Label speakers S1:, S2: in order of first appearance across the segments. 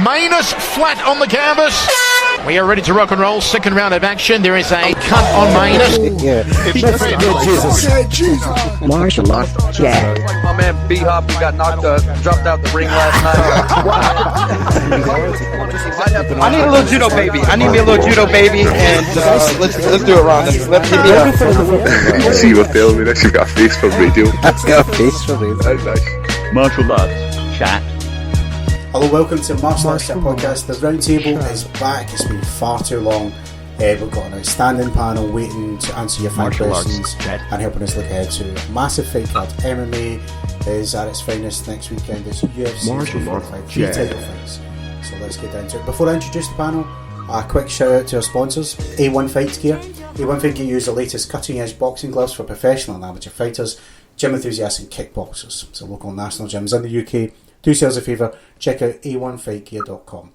S1: Manus flat on the canvas. We are ready to rock and roll. Second round of action. There is a cut on Manus.
S2: Jesus.
S3: Martial arts, Jack.
S4: My man B-Hop, he got dropped out the ring last night. I need a little judo baby. And let's do it, Ron. Let's hit me up.
S5: See you were filming this. You got a face for radio.
S2: That's got a face for radio.
S5: That's nice.
S6: Martial arts chat.
S2: Hello, welcome to Martial Arts Chat Podcast. The roundtable is back. It's been far too long. We've got an outstanding panel waiting to answer your fan questions and helping us look ahead to a massive fight card. MMA is at its finest next weekend. It's UFC.
S6: Martial arts
S2: three title fights. So let's get down to it. Before I introduce the panel, a quick shout out to our sponsors, A1 Fight Gear. A1 Fight Gear use the latest cutting edge boxing gloves for professional and amateur fighters, gym enthusiasts and kickboxers. So local national gyms in the UK. Do yourselves a favour, check out a1fightgear.com.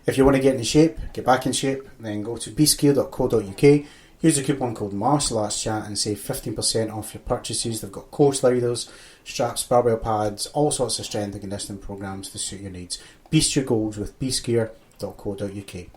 S2: If you want to get in shape, get back in shape, then go to beastgear.co.uk, use the coupon code MartialArtsChat and save 15% off your purchases. They've got core sliders, straps, barbell pads, all sorts of strength and conditioning programs to suit your needs. Beast your goals with beastgear.co.uk.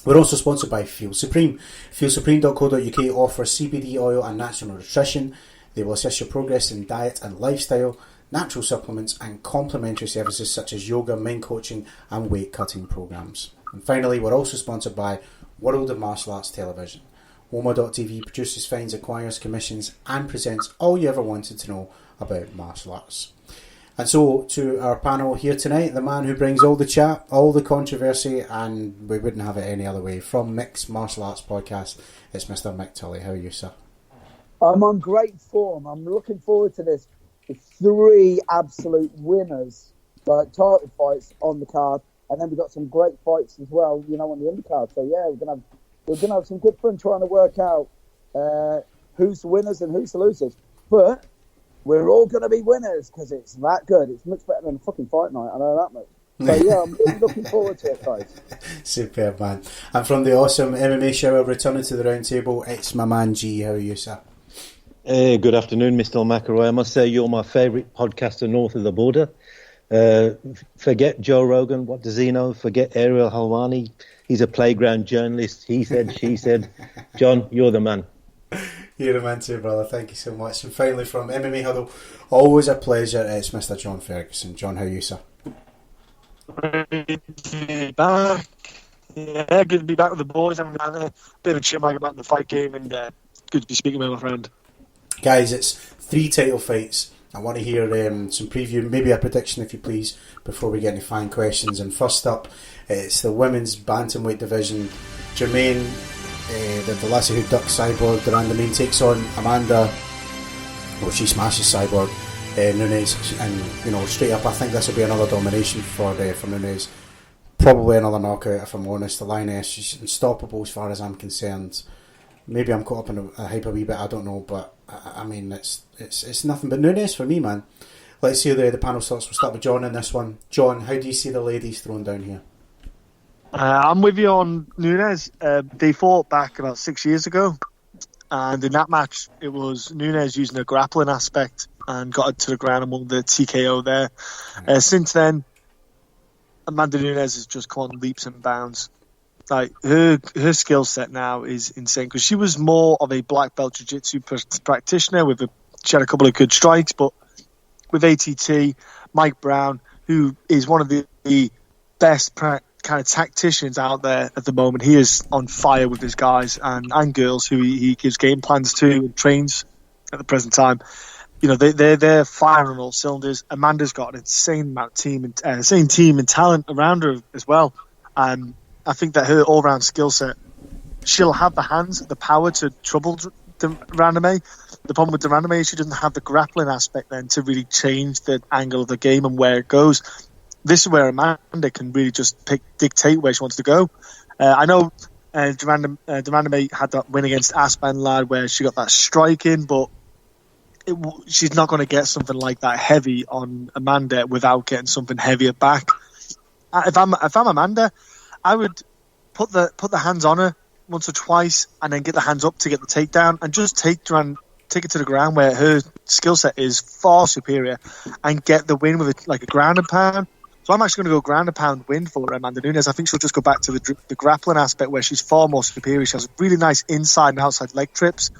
S2: We're also sponsored by Feel Supreme. FeelSupreme.co.uk offers CBD oil and natural nutrition. They will assist your progress in diet and lifestyle, natural supplements and complementary services such as yoga, mind coaching and weight cutting programs. And finally, we're also sponsored by World of Martial Arts Television. Woma.tv produces, finds, acquires, commissions and presents all you ever wanted to know about martial arts. And so to our panel here tonight, the man who brings all the chat, all the controversy, and we wouldn't have it any other way, from Mick's Martial Arts Podcast, it's Mr. Mick Tully. How are you, sir?
S7: I'm on great form. I'm looking forward to this. Three absolute winners, like title fights on the card, and then we've got some great fights as well, you know, on the undercard. So yeah, we're gonna have some good fun trying to work out who's the winners and who's the losers. But we're all gonna be winners because it's that good. It's much better than a fucking fight night. I know that much. So yeah, I'm really looking forward to it, guys.
S2: Superb, man. And from the awesome MMA show, returning to the round table, it's my man G. How are you, sir?
S6: Good afternoon, Mr. McElroy. I must say you're my favourite podcaster north of the border. Forget Joe Rogan. What does he know? Forget Ariel Helwani. He's a playground journalist. He said, she said. John, you're the man.
S2: You're the man too, brother. Thank you so much. And finally, from MMA Huddle, always a pleasure. It's Mr. John Ferguson. John, how are you, sir?
S8: Great to be back. Yeah, good to be back with the boys. I'm having a bit of a chat about the fight game, and good to be speaking with my friend.
S2: Guys, it's 3 title fights. I want to hear some preview, maybe a prediction if you please, before we get any fan questions. And first up, it's the women's bantamweight division. Jermaine, the lassie who ducks Cyborg, Duranda Main, takes on Amanda. Well, she smashes Cyborg Nunes, and you know, straight up, I think this will be another domination for Nunes. Probably another knockout, if I'm honest. The lioness, she's unstoppable as far as I'm concerned. Maybe I'm caught up in a hype a wee bit, I don't know, but I mean, it's nothing but Nunes for me, man. Let's see the panel thoughts. We'll start with John in this one. John, how do you see the ladies thrown down here?
S8: I'm with you on Nunes. They fought back about 6 years ago, and in that match, it was Nunes using a grappling aspect and got it to the ground among the TKO there. Since then, Amanda Nunes has just come on leaps and bounds. Like her skill set now is insane because she was more of a black belt jiu-jitsu practitioner she had a couple of good strikes, but with ATT, Mike Brown, who is one of the best kind of tacticians out there at the moment, he is on fire with his guys and girls who he gives game plans to and trains at the present time. You know, they're firing on all cylinders. Amanda's got an insane amount of team and talent around her as well. I think that her all-round skill set, she'll have the hands, the power to trouble Duranda May. The problem with Duranda May is she doesn't have the grappling aspect then to really change the angle of the game and where it goes. This is where Amanda can really just dictate where she wants to go. I know Duranda May had that win against Aspen Lad where she got that strike in, but she's not going to get something like that heavy on Amanda without getting something heavier back. If I'm Amanda, I would put the hands on her once or twice and then get the hands up to get the takedown and just take it to the ground where her skill set is far superior and get the win with a ground and pound. So I'm actually going to go ground and pound win for Amanda Nunes. I think she'll just go back to the grappling aspect where she's far more superior. She has really nice inside and outside leg trips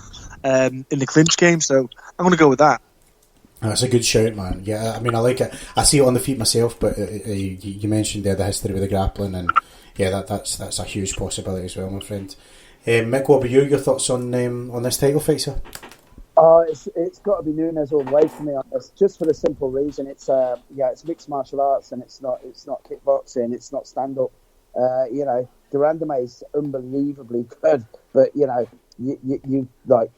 S8: in the clinch game. So I'm going to go with that.
S2: That's a good shout, man. Yeah, I mean, I like it. I see it on the feet myself, but you mentioned there the history with the grappling, and yeah, that's a huge possibility as well, my friend. Mick, what about you? Your thoughts on this title fight, sir?
S7: It's got to be Nunes all the way for me on this, just for the simple reason it's mixed martial arts and it's not kickboxing, it's not stand up. De Randamie is unbelievably good, but you like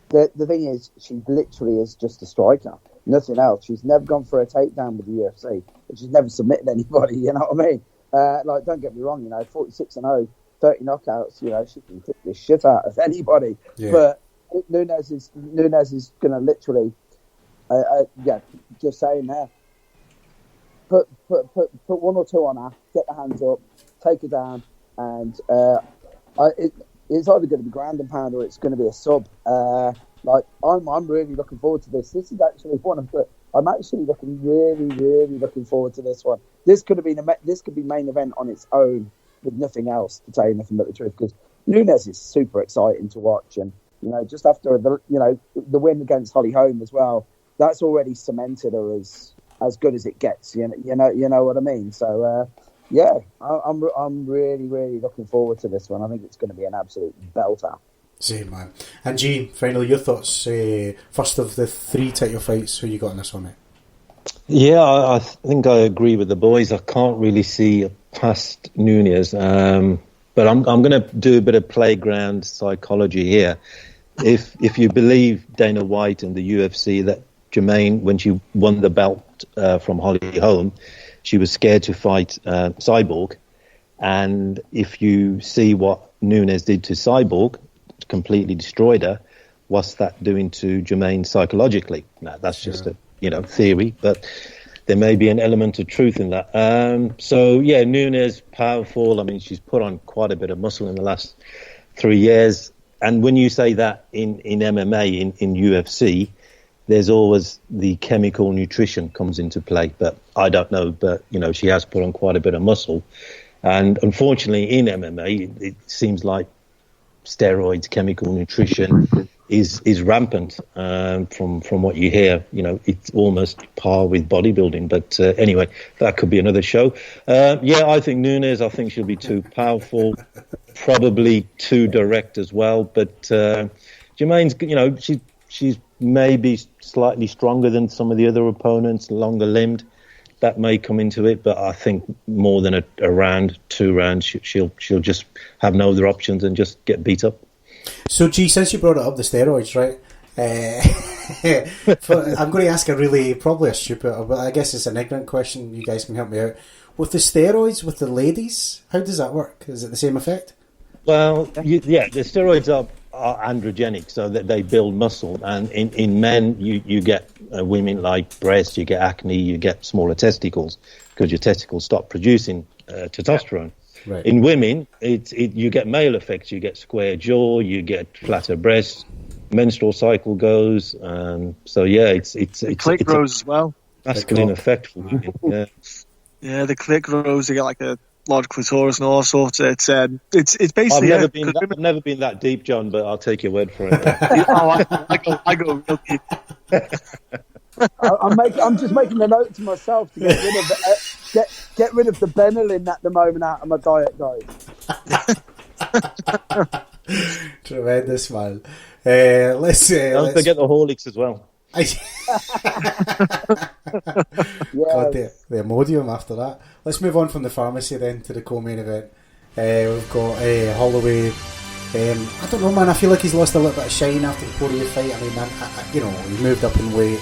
S7: the thing is she literally is just a striker, nothing else. She's never gone for a takedown with the UFC, but she's never submitted anybody. You know what I mean? Don't get me wrong. 46-0, 30 knockouts. She can kick the shit out of anybody, but Nunes is going to literally, just saying there, put one or two on her, get the hands up, take her down, and it's either going to be ground and pound or it's going to be a sub. I'm really looking forward to this. This is actually I'm actually really looking forward to this one. This could be main event on its own with nothing else, to tell you nothing but the truth, because Nunes is super exciting to watch, and just after the win against Holly Holm as well, that's already cemented her as good as it gets. You know what I mean. So I'm really looking forward to this one. I think it's going to be an absolute belter.
S2: Same, man. And Gene, finally, your thoughts. First of the 3 title fights, who you got in this one, mate?
S6: Yeah, I think I agree with the boys. I can't really see past Nunes, but I'm going to do a bit of playground psychology here. If you believe Dana White and the UFC, that Germaine, when she won the belt from Holly Holm, she was scared to fight Cyborg. And if you see what Nunes did to Cyborg, completely destroyed her, what's that doing to Germaine psychologically? Now, that's just a theory, but there may be an element of truth in that. Nunes, powerful. I mean, she's put on quite a bit of muscle in the last 3 years. And when you say that in MMA, in UFC, there's always the chemical nutrition comes into play. But I don't know. But, she has put on quite a bit of muscle. And unfortunately, in MMA, it seems like steroids, chemical nutrition is rampant from what you hear. It's almost par with bodybuilding. But anyway, that could be another show. I think Nunes, I think she'll be too powerful. Probably too direct as well, but Germaine's, she's maybe slightly stronger than some of the other opponents, longer limbed. That may come into it, but I think more than a round, 2 rounds, she'll just have no other options and just get beat up.
S2: So, G, since you brought it up, the steroids, right? I'm going to ask probably a stupid, but I guess it's an ignorant question. You guys can help me out. With the steroids, with the ladies, how does that work? Is it the same effect?
S6: Well, the steroids are androgenic, so that they build muscle. And in men, you get women like breasts, you get acne, you get smaller testicles because your testicles stop producing testosterone. Right. In women, you get male effects. You get square jaw, you get flatter breasts, menstrual cycle goes. It's
S8: the clit grows as well.
S6: Masculine effect for women.
S8: Yeah, the clit grows. You get like a large clitoris and all sorts. It's basically.
S6: I've never been that deep, John, but I'll take your word for it.
S8: I go real deep.
S7: I'm just making a note to myself to get rid of the Benylin at the moment out of my diet, guys.
S2: Tremendous, man. Let's
S6: don't forget the Horlicks as well.
S2: God, the Imodium after that. Let's move on from the pharmacy then to the co-main event. We've got Holloway. I don't know, man. I feel like he's lost a little bit of shine after the Poirier fight. I mean, man, he moved up in weight.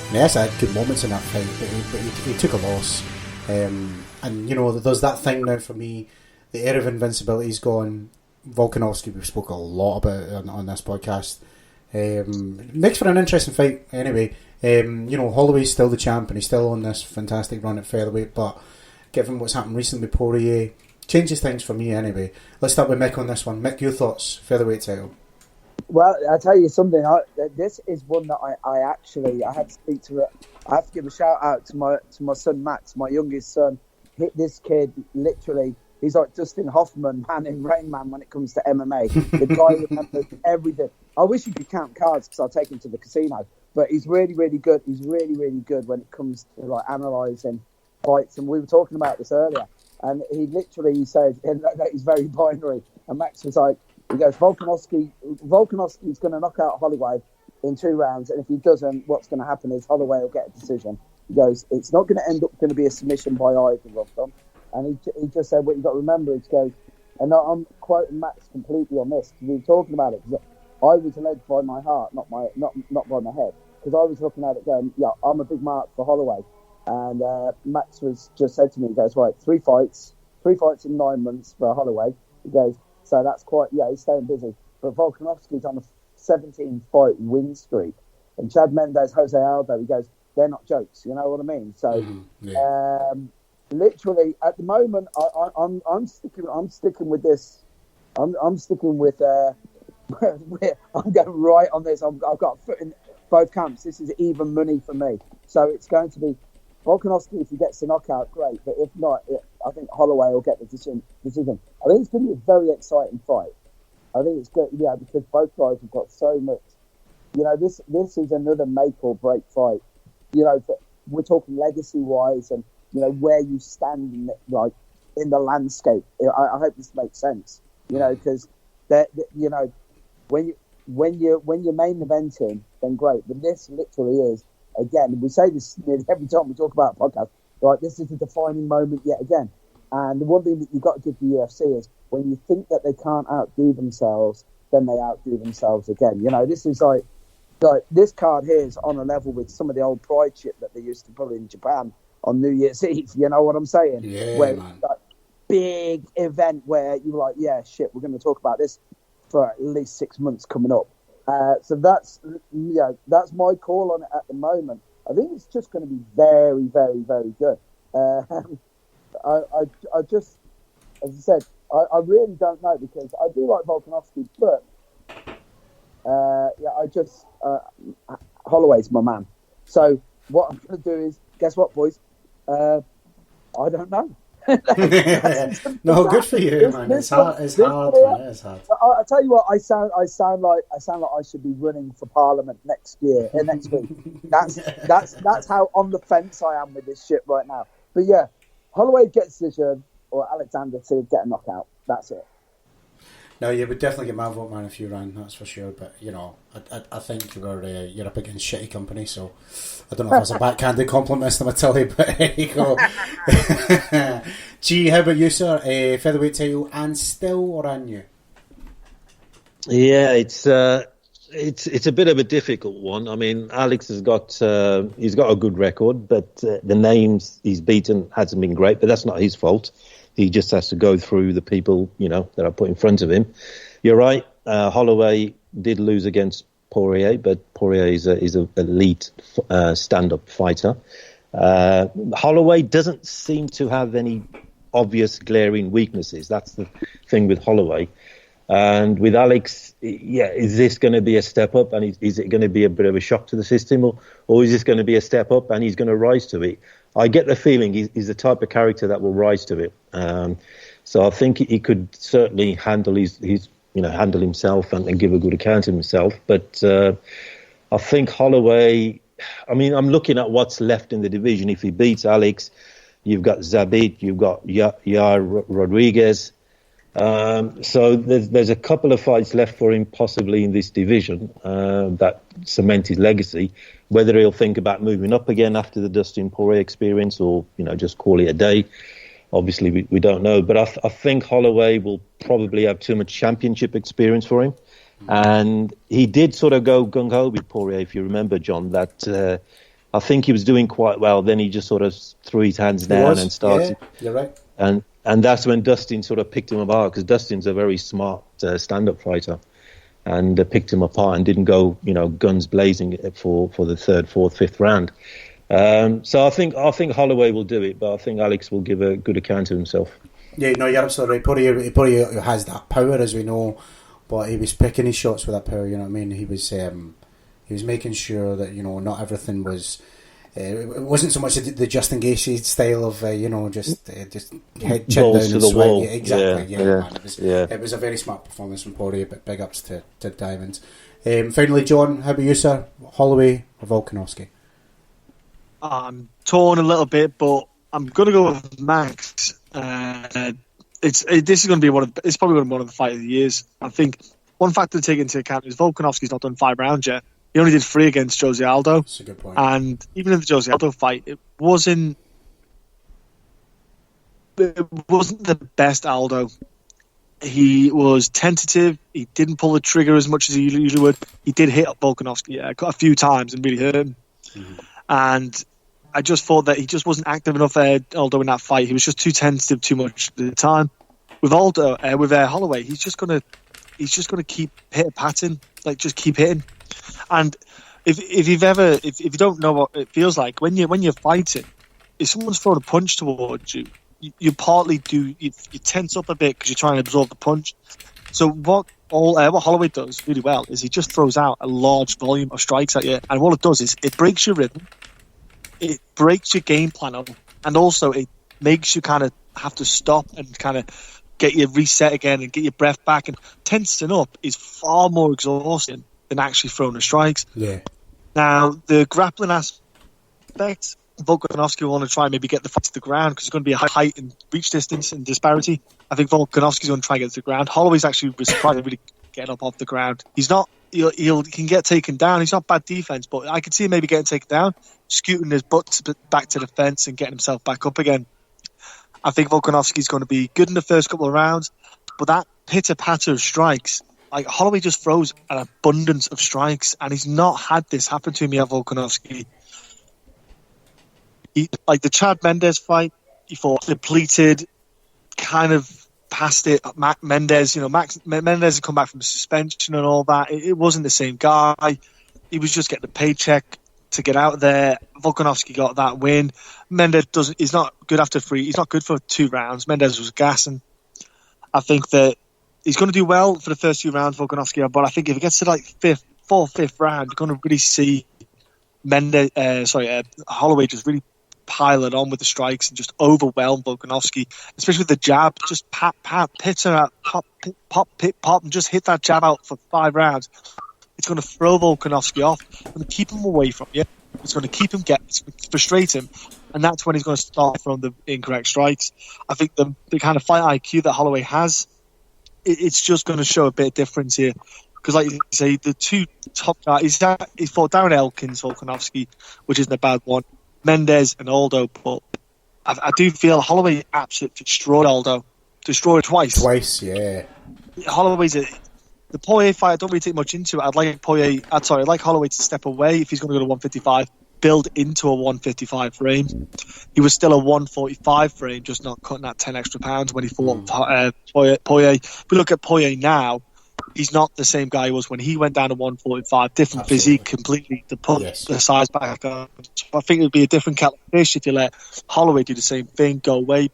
S2: I mean, he had good moments in that fight, but he took a loss. And there's that thing now for me. The era of invincibility's gone. Volkanovski, we've spoke a lot about it on this podcast. Makes for an interesting fight anyway. Holloway's still the champ and he's still on this fantastic run at featherweight, but given what's happened recently with Poirier, changes things for me anyway. Let's start with Mick on this one. Mick, your thoughts, featherweight title?
S7: Well, I'll tell you something. This is one that I had to speak to. I have to give a shout out to my son Max, my youngest son, hit this kid literally. He's like Dustin Hoffman, man, in Rain Man when it comes to MMA. The guy remembers everything. I wish you could count cards because I'll take him to the casino. But he's really, really good. He's really, really good when it comes to like analysing fights. And we were talking about this earlier. And he said that he's very binary. And Max was like, he goes, Volkanovski's going to knock out Holloway in 2 rounds. And if he doesn't, what's going to happen is Holloway will get a decision. He goes, it's not going to end up going to be a submission by either of them. And he just said, what you've got to remember is, goes, and I'm quoting Max completely on this, because we were talking about it, because I was led by my heart, not by my head, because I was looking at it going, yeah, I'm a big mark for Holloway. And Max was just said to me, he goes, right, 3 fights in 9 months for Holloway. He goes, so that's quite, yeah, he's staying busy. But Volkanovski's on a 17-fight win streak. And Chad Mendes, Jose Aldo, he goes, they're not jokes, you know what I mean? So, literally, at the moment, I'm sticking with this. I'm sticking with. I'm going right on this. I've got a foot in both camps. This is even money for me. So it's going to be Volkanovski if he gets the knockout, great. But if not, I think Holloway will get the decision. I think it's going to be a very exciting fight. I think it's good, yeah, because both guys have got so much. You know, this is another make or break fight. You know, we're talking legacy wise and. You know, where you stand in the landscape. I hope this makes sense. You know, because you know, when you're main eventing, then great. But this literally is, again, we say this nearly every time we talk about a podcast. Right, this is a defining moment yet again. And the one thing that you've got to give the UFC is when you think that they can't outdo themselves, then they outdo themselves again. You know, this is like this card here is on a level with some of the old Pride shit that they used to pull in Japan on New Year's Eve, you know what I'm saying?
S2: Yeah,
S7: where
S2: man.
S7: That big event where you're like, yeah, shit, we're going to talk about this for at least 6 months coming up. So that's my call on it at the moment. I think it's just going to be very, very, very good. I just, as I said, I really don't know because I do like Volkanovski, but Holloway's my man. So what I'm going to do is, guess what, boys? I don't know.
S2: No, good for you, man. It's hard. It's hard.
S7: I tell you what, I sound like I should be running for Parliament next week. That's how on the fence I am with this shit right now. But yeah, Holloway gets decision or Alexander to get a knockout. That's it.
S2: No, you would definitely get my vote, man, if you ran. That's for sure. But you know, I think you're up against shitty company, so I don't know if that's a backhanded compliment, Mr. Matilli, but there you go. G, how about you, sir? Featherweight title, and still or on you?
S6: Yeah, it's a bit of a difficult one. I mean, Alex has got he's got a good record, but the names he's beaten hasn't been great. But that's not his fault. He just has to go through the people, you know, that are put in front of him. You're right. Holloway did lose against Poirier, but Poirier is an elite stand-up fighter. Holloway doesn't seem to have any obvious glaring weaknesses. That's the thing with Holloway. And with Alex, yeah, is this going to be a step up? And is it going to be a bit of a shock to the system? Or is this going to be a step up and he's going to rise to it? I get the feeling he's the type of character that will rise to it. So I think he could certainly handle handle himself and give a good account of himself. But I think Holloway, I mean, I'm looking at what's left in the division. If he beats Alex, you've got Zabit, you've got Yair Rodriguez. So there's a couple of fights left for him possibly in this division that cement his legacy. Whether he'll think about moving up again after the Dustin Poirier experience or, you know, just call it a day, obviously we don't know. But I think Holloway will probably have too much championship experience for him. And he did sort of go gung-ho with Poirier, if you remember, John, that I think he was doing quite well. Then he just sort of threw his hands down and started.
S2: Yeah, you're right.
S6: And that's when Dustin sort of picked him apart, because Dustin's a very smart stand-up fighter, and picked him apart and didn't go, you know, guns blazing for the third, fourth, fifth round. So I think Holloway will do it, but I think Alex will give a good account of himself.
S2: Yeah, no, you're absolutely right. Poirier has that power, as we know, but he was picking his shots with that power. You know what I mean? He was making sure that, you know, not everything was it wasn't so much the Justin Gaethje style of just head chin
S6: Balls
S2: down
S6: to
S2: and
S6: the
S2: sweat.
S6: wall.
S2: Yeah, exactly.
S6: Yeah,
S2: Man. It was a very smart performance from Poirier, but big ups to Diamond. Finally, John, how about you, sir? Holloway or Volkanovski?
S8: I'm torn a little bit, but I'm going to go with Max. This is going to be it's probably going to be one of the fight of the years. I think one factor to take into account is Volkanovski's not done 5 rounds yet. He only did 3 against Jose Aldo.
S2: That's a good point.
S8: And even in the Jose Aldo fight, it wasn't the best Aldo. He was tentative. He didn't pull the trigger as much as he usually would. He did hit Volkanovski a few times and really hurt him. Mm-hmm. And I just thought that he just wasn't active enough there, Aldo, in that fight. He was just too tentative too much at the time. With Aldo, with Holloway, he's just gonna keep patting, like just keep hitting. And if you don't know what it feels like when you're fighting, if someone's throwing a punch towards you, you partly you tense up a bit because you're trying to absorb the punch. So what Holloway does really well is he just throws out a large volume of strikes at you, and what it does is it breaks your rhythm, it breaks your game plan up, and also it makes you kind of have to stop and kind of get your reset again and get your breath back. And tensing up is far more exhausting than actually throwing the strikes.
S2: Yeah.
S8: Now, the grappling aspect, Volkanovski will want to try and maybe get the fight to the ground because it's going to be a height and reach distance and disparity. I think Volkanovski's going to try and get to the ground. Holloway's actually surprised really getting up off the ground. He's not, he can get taken down. He's not bad defense, but I could see him maybe getting taken down, scooting his butt back to the fence and getting himself back up again. I think Volkanovski's going to be good in the first couple of rounds, but that pitter-patter of strikes, like Holloway just throws an abundance of strikes, and he's not had this happen to him yet, Volkanovski. Like the Chad Mendes fight, he fought depleted, kind of past it. Mendes had come back from suspension and all that. It wasn't the same guy. He was just getting the paycheck to get out there. Volkanovski got that win. Mendes he's not good after 3. He's not good for 2 rounds. Mendes was gassing. I think that he's going to do well for the first 2 rounds, Volkanovski, but I think if it gets to like 4th, 5th round, you're going to really see Holloway just really pile it on with the strikes and just overwhelm Volkanovski, especially with the jab. Just pitter out, pop, and just hit that jab out for 5 rounds. It's going to throw Volkanovski off. It's going to keep him away from you. It's going to keep him it's going to frustrate him, and that's when he's going to start throwing the incorrect strikes. I think the kind of fight IQ that Holloway has, it's just going to show a bit of difference here. Because, like you say, the 2 top guys, he fought Darren Elkins, Volkanovski, which isn't a bad one, Mendes and Aldo, but I do feel Holloway absolutely destroyed Aldo. Destroyed twice.
S2: Twice, yeah.
S8: Holloway's the Poirier fight, I don't really take much into it. I'd like Holloway to step away if he's going to go to 155, build into a 155 frame. He was still a 145 frame, just not cutting that 10 extra pounds when he fought Poirier. If we look at Poirier now, he's not the same guy he was when he went down to 145. Different
S2: Absolutely.
S8: Physique completely to put the size back on. So I think it would be a different kettle of fish if you let Holloway do the same thing, go away,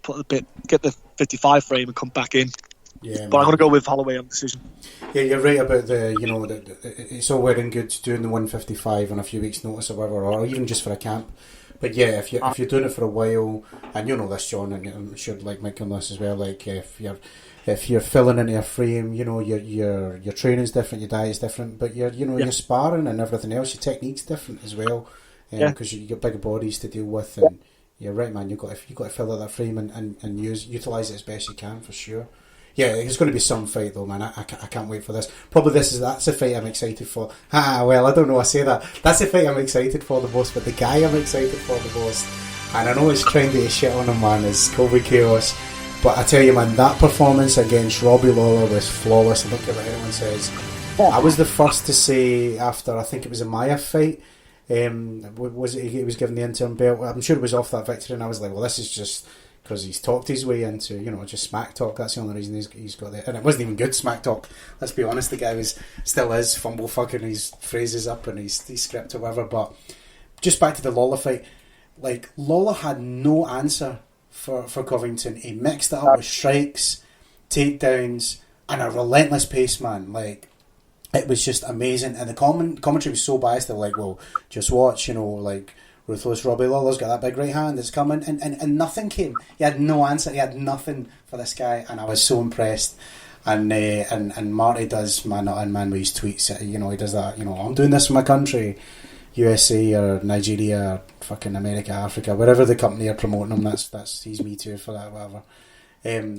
S8: get the 55 frame and come back in.
S2: Yeah,
S8: but I'm going to go with Holloway on decision.
S2: Yeah, you're right about it's all well and good doing the 155 on a few weeks' notice or whatever, or even just for a camp. But yeah, if you're doing it for a while, and you know this, John, and I'm sure like Mike on this as well. Like if you're filling into a frame, your training's different, your diet's different, but your sparring and everything else, your technique's different as well, because you get bigger bodies to deal with, and you're right, man. You've got to fill out that frame and utilise it as best you can for sure. Yeah, it's going to be some fight though, man. I can't wait for this. Probably that's the fight I'm excited for. Well, I don't know. I say that. That's the fight I'm excited for the most, but the guy I'm excited for the most, and I know it's trendy as shit on him, man, is Kobe Chaos. But I tell you, man, that performance against Robbie Lawler was flawless. I don't care what anyone says. I was the first to say after, I think it was a Maya fight, he was given the interim belt. I'm sure it was off that victory, and I was like, well, this is just because he's talked his way into, just smack talk. That's the only reason he's got there. And it wasn't even good smack talk. Let's be honest, the guy still is fumble fucking his phrases up and his script or whatever. But just back to the Lawler fight, like Lawler had no answer for Covington. He mixed it up with strikes, takedowns, and a relentless pace, man. Like, it was just amazing. And the commentary was so biased. They were like, well, just watch, like Ruthless Robbie Lawler's got that big right hand. It's coming, and nothing came. He had no answer. He had nothing for this guy, and I was so impressed. And Marty does man not in man with his tweets. You know, he does that. You know, I'm doing this for my country, USA or Nigeria or fucking America, Africa, wherever the company are promoting him. That's he's Me Too for that, whatever.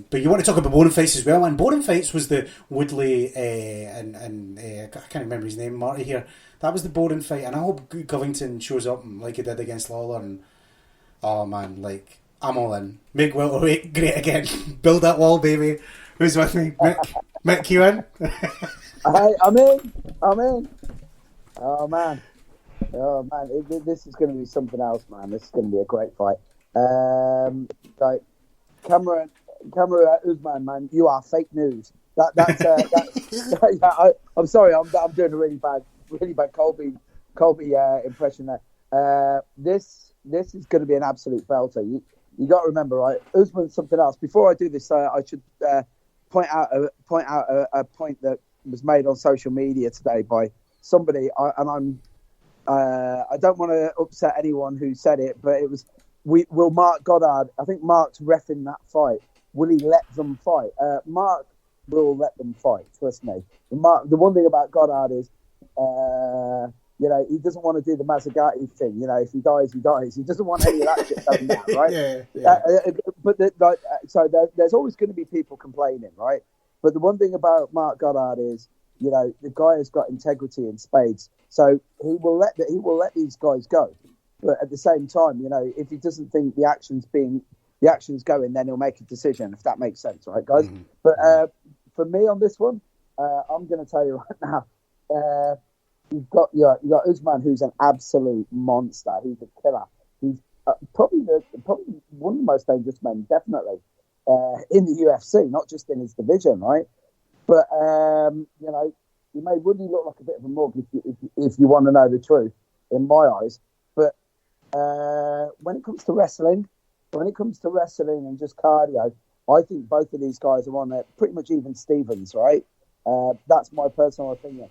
S2: But you want to talk about boring fights as well, man. Boring fights was the Woodley and I can't remember his name, Marty here. That was the boring fight, and I hope Covington shows up like he did against Lawler. And oh man, like I'm all in. Make welterweight great again. Build that wall, baby. Who's with me? Mick, you in?
S7: I'm in. Oh man, this is going to be something else, man. This is going to be a great fight. Like Cameron Usman, man, you are fake news. That's I'm sorry, I'm doing a really bad Colby impression there. This is going to be an absolute belter. You got to remember, right? Usman's something else. Before I do this, I should point out a point that was made on social media today by somebody, I don't want to upset anyone who said it, but it was, will Mark Goddard, I think Mark's reffing that fight. Will he let them fight? Mark will let them fight, trust me. The one thing about Goddard is, he doesn't want to do the Mazzagatti thing. You know, if he dies, he dies. He doesn't want any of that shit done now, right? Yeah. So there's always going to be people complaining, right? But the one thing about Mark Goddard is, you know, the guy has got integrity in spades. So he will let these guys go. But at the same time, you know, if he doesn't think the action's going, then he'll make a decision, if that makes sense, right, guys? Mm-hmm. But for me on this one, I'm going to tell you right now, you've got Usman, who's an absolute monster. He's a killer. He's probably one of the most dangerous men, definitely, in the UFC, not just in his division, right? But you know, he made Woodley look like a bit of a mug, if you want to know the truth, in my eyes. But when it comes to wrestling and just cardio, I think both of these guys are on there pretty much even Stevens, right? That's my personal opinion.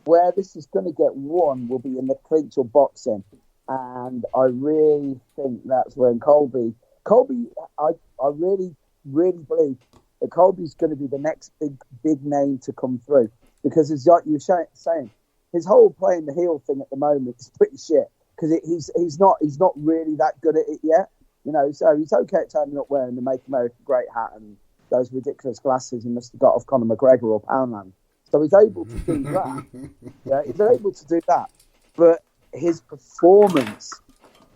S7: Where this is going to get won will be in the clinch or boxing, and I really think that's when Colby, I really, really believe that Colby's going to be the next big name to come through, because it's like you're saying, his whole playing the heel thing at the moment is pretty shit, because he's not really that good at it yet, you know. So he's okay at turning up wearing the Make America Great hat and those ridiculous glasses he must have got off Conor McGregor or Poundland. So he's able to do that. Yeah, he's able to do that. But his performance,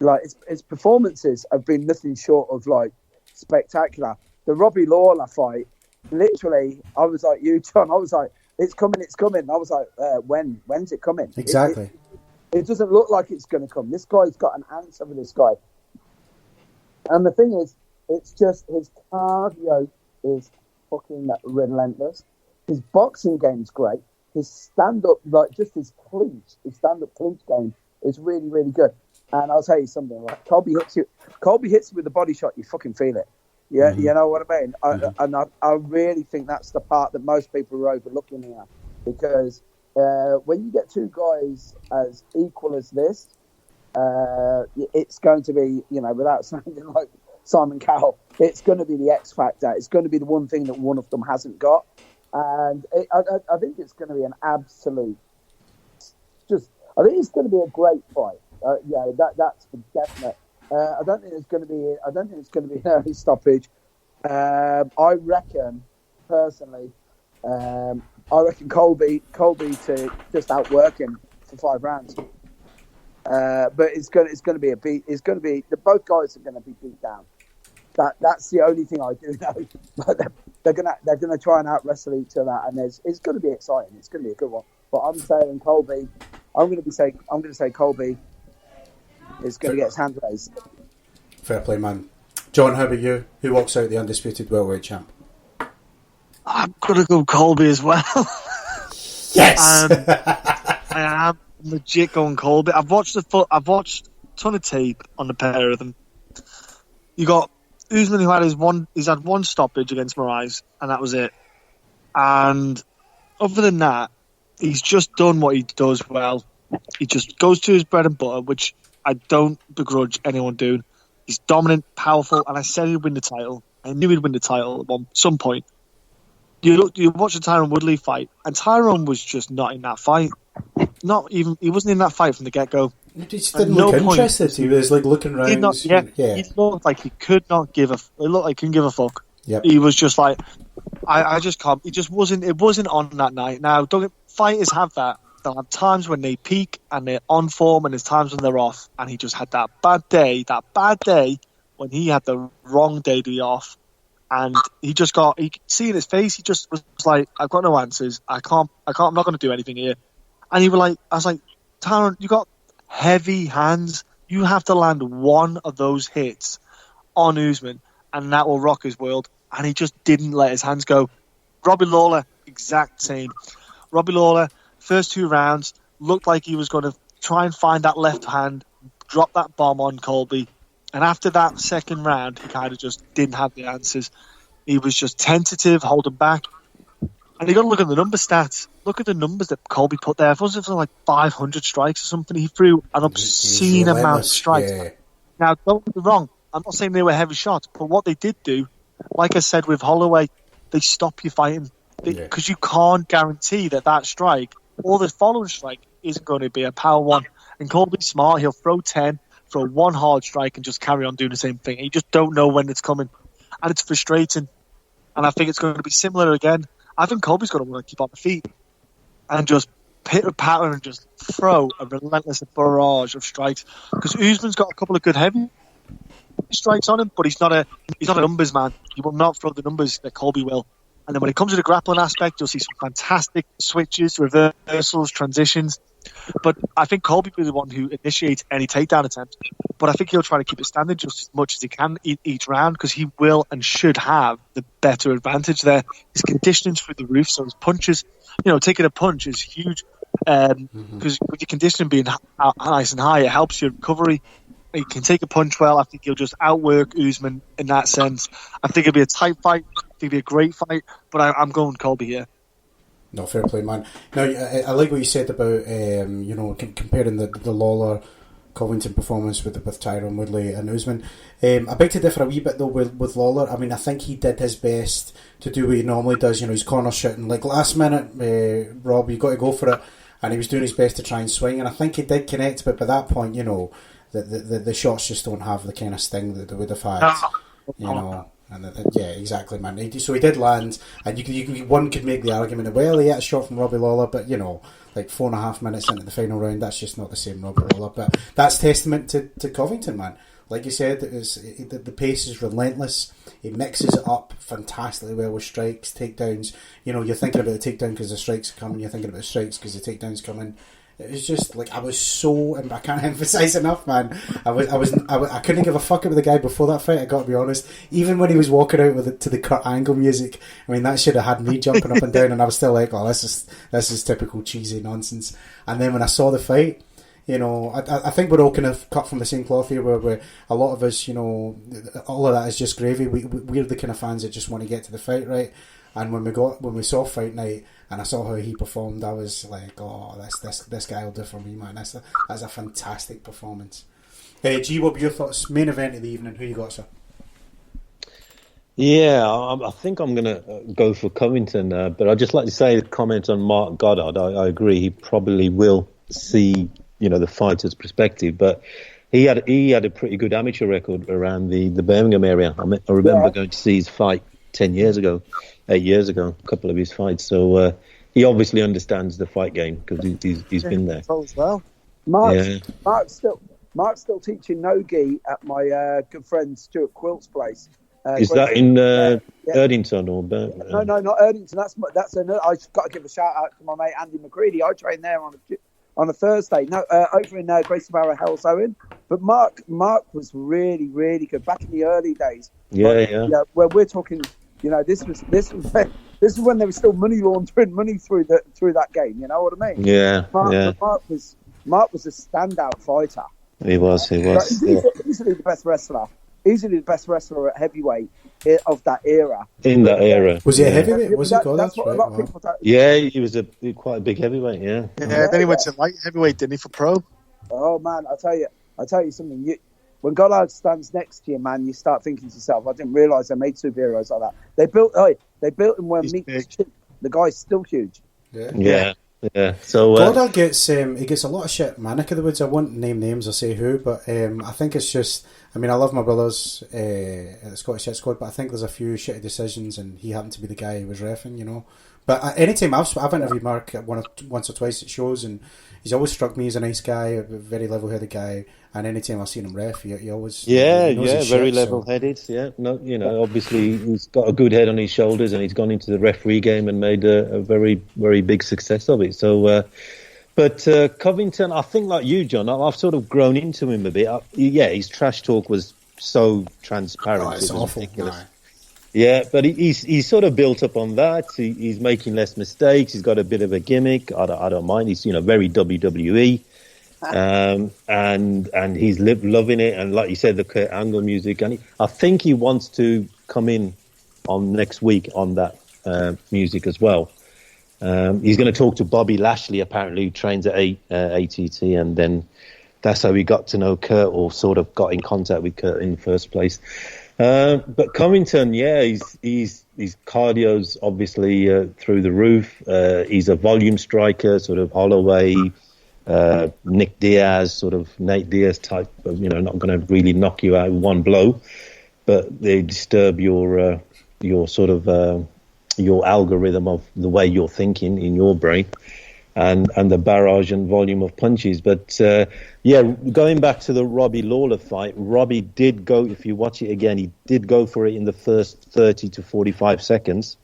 S7: like his performances have been nothing short of like spectacular. The Robbie Lawler fight, literally, I was like you, John. I was like, it's coming. I was like, when's it coming?
S2: Exactly.
S7: It doesn't look like it's going to come. This guy's got an answer for this guy. And the thing is, it's just his cardio is fucking relentless. His boxing game's great. His stand-up, like just his stand-up clinch game is really, really good. And I'll tell you something, like Colby hits you with a body shot, you fucking feel it. Yeah, You know what I mean? I really think that's the part that most people are overlooking here. Because when you get two guys as equal as this, it's going to be, you know, without sounding like Simon Cowell, it's going to be the X factor. It's going to be the one thing that one of them hasn't got. And I think it's going to be an absolute. I think it's going to be a great fight. That's for definite. I don't think it's going to be an early stoppage. I reckon personally, Colby to just outwork him for 5 rounds. But it's going to be a beat. It's going to be both guys are going to be beat down. That's the only thing I do know. But they're gonna try and out wrestle each other, and it's going to be exciting. It's going to be a good one. But I'm saying Colby. I'm going to say Colby is going to get his hand raised.
S2: Fair play, man. John, how about you? Who walks out the undisputed welterweight champ?
S8: I'm going to go Colby as well.
S2: Yes.
S8: I am legit going Colby. I've watched a ton of tape on the pair of them. You got Usman, who he's had one stoppage against Moraes, and that was it. And other than that, he's just done what he does well. He just goes to his bread and butter, which I don't begrudge anyone doing. He's dominant, powerful, and I said he'd win the title. I knew he'd win the title at some point. You watch the Tyron Woodley fight, and Tyron was just not in that fight. He wasn't in that fight from the get-go.
S2: He just didn't look interested. He was like looking around.
S8: He looked like he could not give a. It looked like he couldn't give a fuck.
S2: Yep.
S8: He was just like, I just can't. It just wasn't. It wasn't on that night. Now, fighters have that. They'll have times when they peak and they're on form, and there's times when they're off. And he just had that bad day. That bad day when he had the wrong day to be off, and he just got. You could see in his face. He just was like, I've got no answers. I can't. I'm not going to do anything here. And I was like, Tyron, you got heavy hands. You have to land one of those hits on Usman, and that will rock his world. And he just didn't let his hands go. Robbie Lawler, exact same. Robbie Lawler, first 2 rounds, looked like he was going to try and find that left hand, drop that bomb on Colby. And after that second round, he kind of just didn't have the answers. He was just tentative, holding back. And you got to look at the number stats. Look at the numbers that Colby put there. If it wasn't for like 500 strikes or something, he threw an obscene amount of strikes. Yeah. Now, don't get me wrong. I'm not saying they were heavy shots, but what they did do, like I said with Holloway, they stop you fighting. Because you can't guarantee that strike or the following strike isn't going to be a power one. And Colby's smart. He'll throw 10, throw one hard strike and just carry on doing the same thing. You just don't know when it's coming. And it's frustrating. And I think it's going to be similar again. I think Colby's going to want to keep on the feet and just pitter patter and just throw a relentless barrage of strikes. Because Usman's got a couple of good heavy strikes on him, but he's not a numbers man. He will not throw the numbers that Colby will. And then when it comes to the grappling aspect, you'll see some fantastic switches, reversals, transitions. But I think Colby will be the one who initiates any takedown attempt. But I think he'll try to keep it standing just as much as he can each round, because he will and should have the better advantage there. His conditioning's through the roof, so his punches, taking a punch is huge. Because with your conditioning being nice and high, it helps your recovery. He can take a punch well. I think he'll just outwork Usman in that sense. I think it'll be a tight fight. I think it'll be a great fight. But I'm going Colby here.
S2: No, fair play, man. Now, I like what you said about comparing the Lawler Covington performance with Tyron Woodley and Usman. I beg to differ a wee bit though with Lawler. I mean, I think he did his best to do what he normally does. He's corner shooting. Like last minute, Rob, you got to go for it, and he was doing his best to try and swing. And I think he did connect, but by that point, the shots just don't have the kind of sting that they would have had. And yeah, exactly, man. So he did land, and one could make the argument that, well, he had a shot from Robbie Lawler, but like 4.5 minutes into the final round, that's just not the same Robbie Lawler. But that's testament to Covington, man. Like you said, the pace is relentless. He mixes it up fantastically well with strikes, takedowns. You're thinking about the takedown because the strikes are coming. You're thinking about the strikes because the takedown's coming. It was just like I can't emphasize enough, man. I couldn't give a fuck about the guy before that fight. I got to be honest. Even when he was walking out to the Kurt Angle music, I mean that should have had me jumping up and down, and I was still like, "Oh, this is typical cheesy nonsense." And then when I saw the fight, I think we're all kind of cut from the same cloth here, where a lot of us, all of that is just gravy. We're the kind of fans that just want to get to the fight, right? And when we saw Fight Night and I saw how he performed, I was like, oh, this guy will do for me, man. That's a fantastic performance. G, what were your thoughts? Main event of the evening. Who you got, sir?
S6: Yeah, I think I'm going to go for Covington, but I'd just like to say a comment on Mark Goddard. I agree. He probably will see, the fighter's perspective, but he had a pretty good amateur record around the Birmingham area. I remember going to see his fight 8 years ago, a couple of his fights. So he obviously understands the fight game because he's been there.
S7: As well. Mark's still teaching no-gi at my good friend Stuart Quilt's place.
S6: Is that in Erdington or Birmingham?
S7: No, not Erdington. I've got to give a shout out to my mate Andy McCready. I train there on a Thursday. No, over in Grayson Barrow, Hells Owen. But Mark was really, really good back in the early days.
S6: Yeah.
S7: Where we're talking, this is when they were still money laundering money through that game. You know what I mean?
S6: Yeah.
S7: Mark was a standout fighter.
S6: He was.
S7: Easily the best wrestler. Easily the best wrestler at heavyweight of that era.
S6: In that era.
S2: Was he a heavyweight? Was he called?
S7: That's what a lot of people don't.
S6: Yeah, he was quite a big heavyweight, yeah.
S8: Then he went to light heavyweight, didn't he, for pro?
S7: Oh, man, I tell you, I tell you something. When Goddard stands next to you, man, you start thinking to yourself, I didn't realise they made superheroes like that. They built him where meat was cheap. The guy's still huge.
S6: Yeah. So
S2: Goddard gets he gets a lot of shit. My neck of the woods. I won't name names or say who, but I think it's just. I mean, I love my brothers at the Scottish Hit Squad, but I think there's a few shitty decisions, and he happened to be the guy who was reffing, you know. But anytime I've interviewed Mark once or twice at shows, and he's always struck me as a nice guy, a very level-headed guy. And anytime I've seen him ref, he always he knows his
S6: very
S2: shit,
S6: level-headed. So. Yeah, no, you know, obviously he's got a good head on his shoulders, and he's gone into the referee game and made a very, very big success of it. So, but Covington, I think like you, John, I've sort of grown into him a bit. His trash talk was so transparent.
S2: Oh, it's awful.
S6: Ridiculous. No. Yeah, but he's sort of built up on that. He's making less mistakes. He's got a bit of a gimmick. I don't mind. He's very WWE. And he's loving it, and like you said, the Kurt Angle music, and I think he wants to come in on next week on that music as well. He's going to talk to Bobby Lashley, apparently, who trains at ATT, and then that's how he got to know Kurt, or sort of got in contact with Kurt in the first place. But Covington, his cardio's obviously through the roof. He's a volume striker, sort of Holloway. Nick Diaz, sort of Nate Diaz type of, not going to really knock you out with one blow, but they disturb your sort of your algorithm of the way you're thinking in your brain, and the barrage and volume of punches. But going back to the Robbie Lawler fight, Robbie did go, if you watch it again, he did go for it in the first 30 to 45 seconds,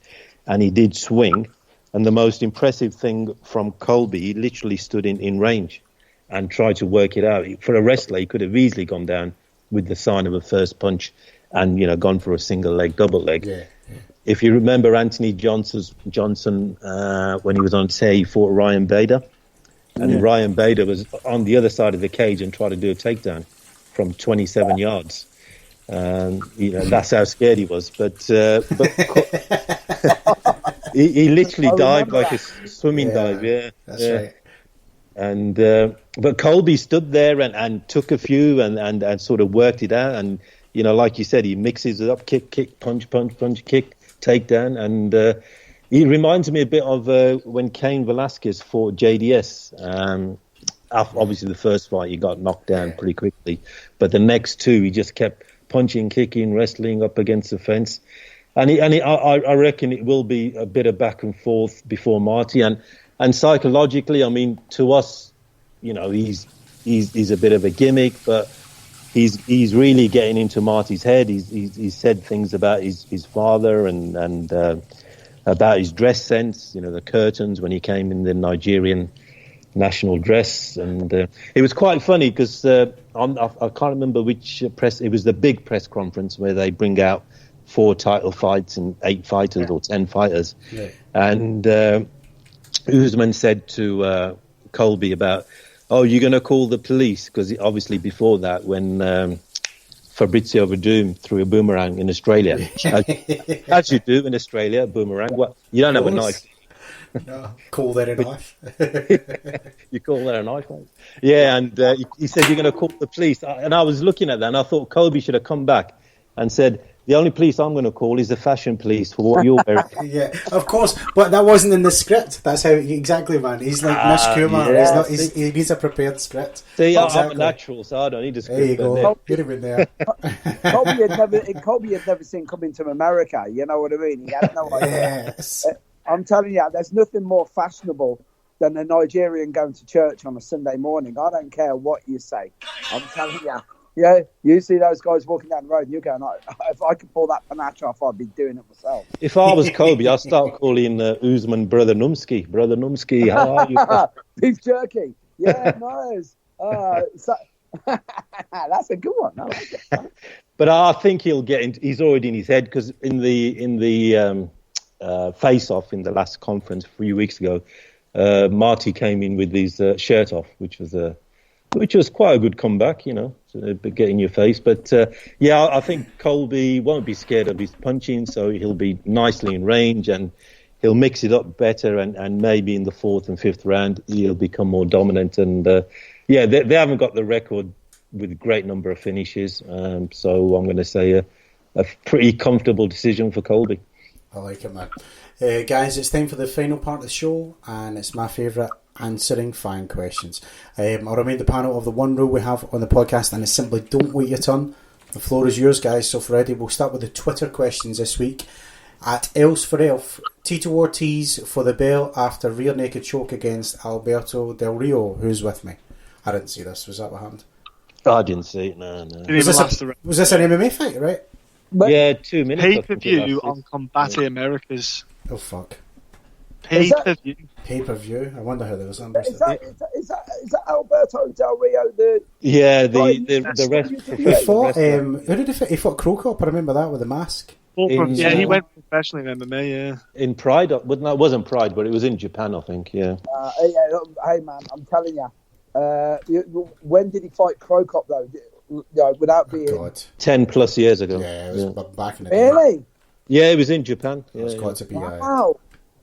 S6: and he did swing. And the most impressive thing from Colby, he literally stood in range and tried to work it out. For a wrestler, he could have easily gone down with the sign of a first punch and, gone for a single leg, double leg. Yeah. If you remember Anthony Johnson, when he was on tear, he fought Ryan Bader. And Ryan Bader was on the other side of the cage and tried to do a takedown from 27 yards. That's how scared he was. But he literally dived like a swimming dive. Yeah,
S2: that's right.
S6: And but Colby stood there and took a few and sort of worked it out. And like you said, he mixes it up: kick, punch, kick, takedown. And he reminds me a bit of when Cain Velasquez fought JDS. Obviously, the first fight he got knocked down pretty quickly, but the next two he just kept punching, kicking, wrestling up against the fence. And I reckon it will be a bit of back and forth before Marty. And psychologically, I mean, to us, he's a bit of a gimmick, but he's really getting into Marty's head. He's said things about his father and about his dress sense. The curtains when he came in the Nigerian national dress, and it was quite funny because I can't remember which press. It was the big press conference where they bring out 4 title fights and 8 fighters or 10 fighters. Yeah. And Usman said to Colby about, you're going to call the police, because obviously before that, when Fabrizio Verdum threw a boomerang in Australia, as you do in Australia, a boomerang. Well, you don't have a knife.
S2: No, call that a knife.
S6: You call that a knife, mate? Yeah, and he said, you're going to call the police. And I was looking at that, and I thought Colby should have come back and said, the only police I'm going to call is the fashion police for what you're wearing.
S2: Yeah, of course, but that wasn't in the script. That's how exactly, man. He's like Nish Kumar.
S6: Yeah,
S2: he needs a prepared script.
S6: See, exactly. I'm a natural, so I don't need a script.
S2: There you go. You'd have been there.
S7: Colby had never seen Coming to America. You know what I mean? He had no idea.
S2: Yes.
S7: I'm telling you, there's nothing more fashionable than a Nigerian going to church on a Sunday morning. I don't care what you say. I'm telling you. Yeah, you see those guys walking down the road and you're going, if I could pull that panache off, I'd be doing it myself.
S6: If I was Kobe, I'd start calling Usman Brother Numsky. Brother Numsky, how are you?
S7: Beef jerky. Yeah, nice. That's a good one. I like it.
S6: But I think he'll get into, he's already in his head, because in the face-off in the last conference a few weeks ago, Marty came in with his shirt off, which was quite a good comeback, to get in your face. But I think Colby won't be scared of his punching, so he'll be nicely in range and he'll mix it up better, and maybe in the 4th and 5th round he'll become more dominant. And they haven't got the record with a great number of finishes. So I'm going to say a pretty comfortable decision for Colby.
S2: I like it, man. Guys, it's time for the final part of the show, and it's my favourite, answering fan questions. I'll remind the panel of the one rule we have on the podcast, and it's simply don't wait your turn. The floor is yours, guys. So for Eddie, we'll start with the Twitter questions this week. At Else for Elf, Tito Ortiz for the bell after rear naked choke against Alberto Del Rio. Who's with me? I didn't see this. Was that what happened?
S6: I didn't see it. No.
S2: Was this an MMA fight, right?
S7: But
S6: Yeah, 2 minutes.
S8: Pay-per-view on Combate Americas.
S2: Oh fuck.
S8: Pay-per-view.
S2: Pay-per-view. I wonder how those numbers.
S7: Is that Alberto Del Rio? The
S6: The rest.
S2: He fought. Who did he fight? He fought Crocop. I remember that with the mask.
S8: He went professionally in MMA. Yeah.
S6: In Pride, it wasn't Pride, but it was in Japan, I think. Yeah.
S7: Hey man, I'm telling you. When did he fight Crocop though? Without being
S6: 10+ years ago.
S2: Yeah, it was back in the day.
S7: Really?
S6: Yeah, it was in Japan. Yeah,
S2: It's got to be.
S7: Wow.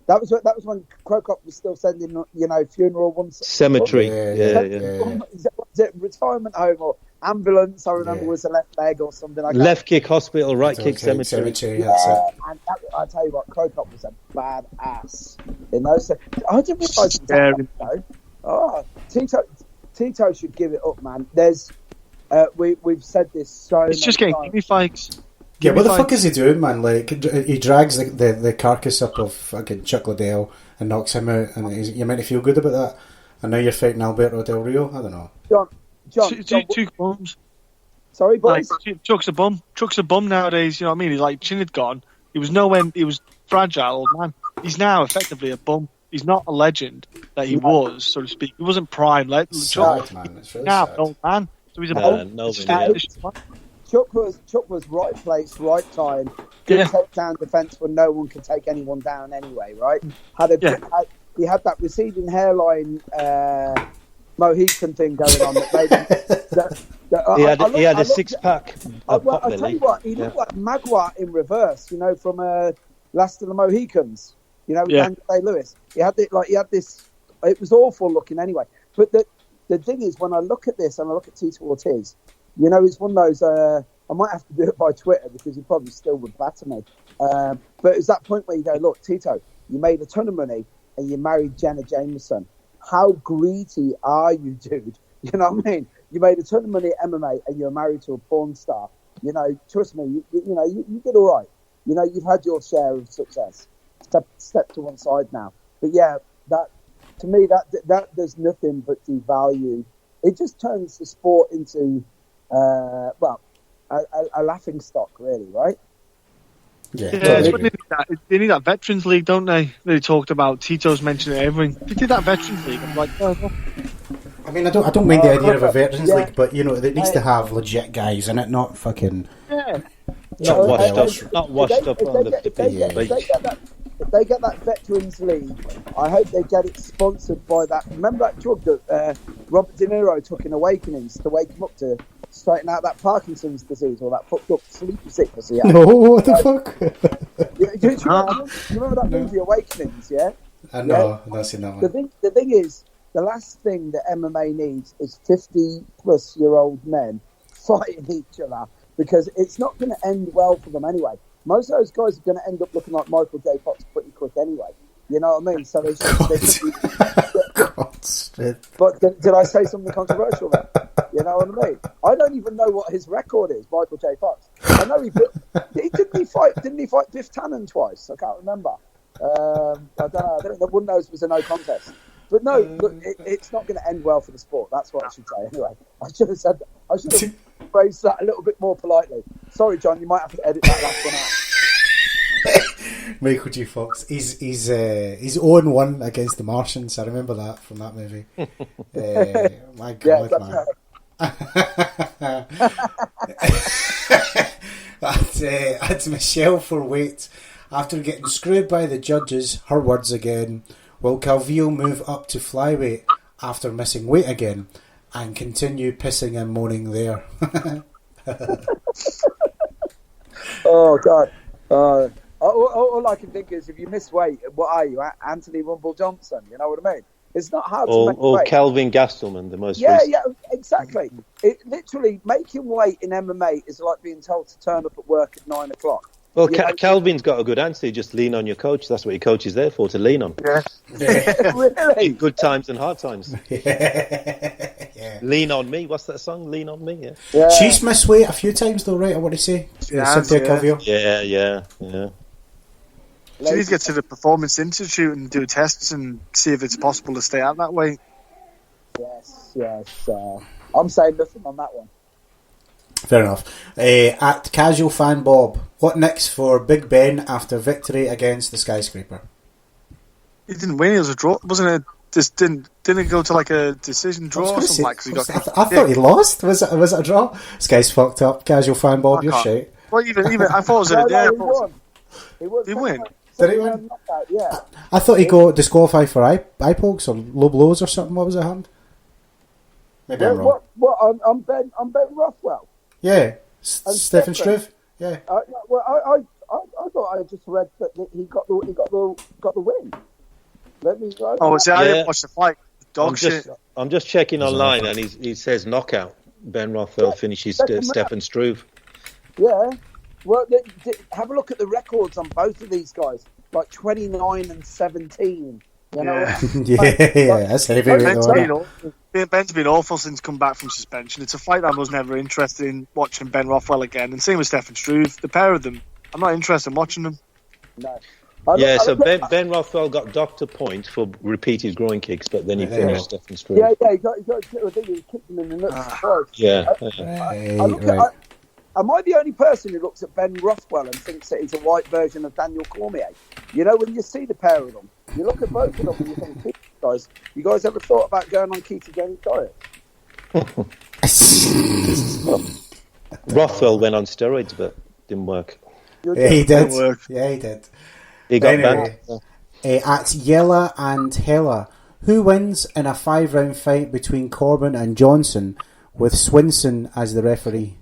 S7: That was when Crocop was still sending, funeral ones.
S6: Cemetery.
S2: Yeah.
S7: Was it retirement home or ambulance? I remember was a left leg or something like that.
S6: Left kick hospital, right kick cemetery.
S2: That's it.
S7: And I tell you what, Crocop was a badass in those. I didn't realise he was though. Oh, Tito should give it up, man. There's, we've said this so.
S8: It's just getting gimme fights.
S2: Yeah, what the fuck is he doing, man? Like, he drags the carcass up of fucking Chuck Liddell and knocks him out, and you're meant to feel good about that. And now you're fighting Alberto Del Rio. I don't know.
S7: John,
S8: two bums.
S7: Sorry, boys.
S8: Like, Chuck's a bum. Chuck's a bum nowadays. You know what I mean? He's like chin had gone. He was he was fragile old man. He's now effectively a bum. He's not a legend that he was, so to speak. He wasn't prime.
S2: Sad, man. It's really
S8: now
S2: sad.
S8: an old man. So he's a bum.
S7: Chuck was right place, right time. Good takedown defense when no one could take anyone down anyway, right? He had that receding hairline Mohican thing going on that made
S6: he had a six-pack.
S7: I'll tell you what, he looked like Magua in reverse, from Last of the Mohicans, with Daniel Day-Lewis. He had this. It was awful looking anyway. But the thing is, when I look at this and I look at Tito Ortiz, it's one of those. I might have to do it by Twitter because he probably still would batter me. But it's that point where you go, look, Tito, you made a ton of money and you married Jenna Jameson. How greedy are you, dude? You know what I mean? You made a ton of money at MMA and you're married to a porn star. Trust me, you did all right. You've had your share of success. Step to one side now. But yeah, that to me, that does nothing but devalue. It just turns the sport into, a laughing stock, really, right?
S2: Yeah,
S8: they need that Veterans League, don't they? They talked about Tito's mentioning everything. They did that Veterans League. I'm like,
S2: I mean, I don't mind the idea of a Veterans League, but it needs to have legit guys in it, not fucking.
S7: Yeah.
S6: Not washed up on the beach.
S7: If they get that Veterans League, I hope they get it sponsored by that. Remember that drug that Robert De Niro took in Awakenings to wake him up to straighten out that Parkinson's disease or that fucked up sleep sickness he had?
S2: No, what the fuck?
S7: Do you remember that movie Awakenings? Yeah.
S2: No, I've not seen that one.
S7: The thing is, the last thing that MMA needs is 50-plus-year-old men fighting each other because it's not going to end well for them anyway. Most of those guys are going to end up looking like Michael J. Fox pretty quick anyway. You know what I mean? So they But did I say something controversial then? You know what I mean? I don't even know what his record is, Michael J. Fox. I know didn't he fight Biff Tannen twice? I can't remember. I don't know. I think that one of those was a no contest. But no, look, it's not going to end well for the sport. That's what I should say. Anyway, I should have phrased that a little bit more politely. Sorry, John, you might have to edit that last one out.
S2: Michael J. Fox. He's 0-1 against the Martians. I remember that from that movie. My God, man. That's Michelle for weight. After getting screwed by the judges, her words again. Will Calvillo move up to flyweight after missing weight again and continue pissing and moaning there?
S7: Oh, God. All I can think is if you miss weight, what are you, Anthony Rumble Johnson? You know what I mean? It's not hard to
S6: Or,
S7: make
S6: or
S7: weight.
S6: Calvin Gastelman, the most
S7: Yeah,
S6: recent.
S7: yeah, exactly. It literally making weight in MMA is like being told to turn up at work at 9 o'clock.
S6: Well,
S7: You know,
S6: Calvin's got a good answer. You just lean on your coach. That's what your coach is there for, to lean on.
S8: Yeah.
S7: really?
S6: In good times and hard times.
S2: Yeah.
S6: Lean on me. What's that song? Lean on me. Yeah.
S7: Yeah.
S2: She's missed weight a few times though, right? I want to say.
S8: Yeah,
S2: Cynthia
S8: yeah.
S2: Calvillo.
S6: Yeah.
S8: She needs to get to the Performance Institute and do tests and see if it's possible to stay out that way.
S7: Yes. I'm saying nothing on that one.
S2: Fair enough. At Casual Fan Bob, what next for Big Ben after victory against the Skyscraper?
S8: He didn't win. It was a draw, wasn't it? Just didn't it go to like a decision draw or something like? 'Cause he got,
S2: I thought he lost. Was it a draw? This guy's fucked up. Casual Fan Bob, you're shit.
S8: Well, even I thought it was a
S7: He won.
S8: Did he win?
S2: Did he win?
S7: Knockout, yeah.
S2: I thought he got disqualified for eye pokes or low blows or something. What was it, happened? Maybe I'm wrong.
S7: What? I'm Ben Rothwell.
S2: Yeah,
S7: And
S2: Stephen
S7: Stephen.
S2: Struve. Yeah.
S7: I thought I just read that he got the win. Let me go.
S8: Oh, see, I
S6: Yeah.
S8: didn't watch the fight. Dog shit.
S6: I'm just checking online, and he says knockout. Ben Rothwell finishes Stefan Struve.
S7: Yeah. Well, have a look at the records on both of these guys. Like 29 and 17. You know?
S2: Yeah, that's heavy.
S8: Ben's been awful since come back from suspension. It's a fight I was never interested in watching Ben Rothwell again. And same with Stefan Struve. The pair of them, I'm not interested in watching them.
S7: No.
S6: So Ben Rothwell got docked a point for repeated groin kicks, but then he finished Stefan Struve.
S7: Yeah, he kicked him in the nuts twice.
S6: Yeah.
S7: Am I the only person who looks at Ben Rothwell and thinks that he's a white version of Daniel Cormier? You know, when you see the pair of them, you look at both of them and you think, you guys ever thought about going on ketogenic diet?
S6: Rothwell went on steroids, but didn't work.
S2: Yeah, he did.
S8: Work.
S2: Yeah, he did.
S6: He got
S2: Anyway,
S6: banned.
S2: at Yella and Hella, who wins in a 5-round fight between Corbin and Johnson with Swinson as the referee?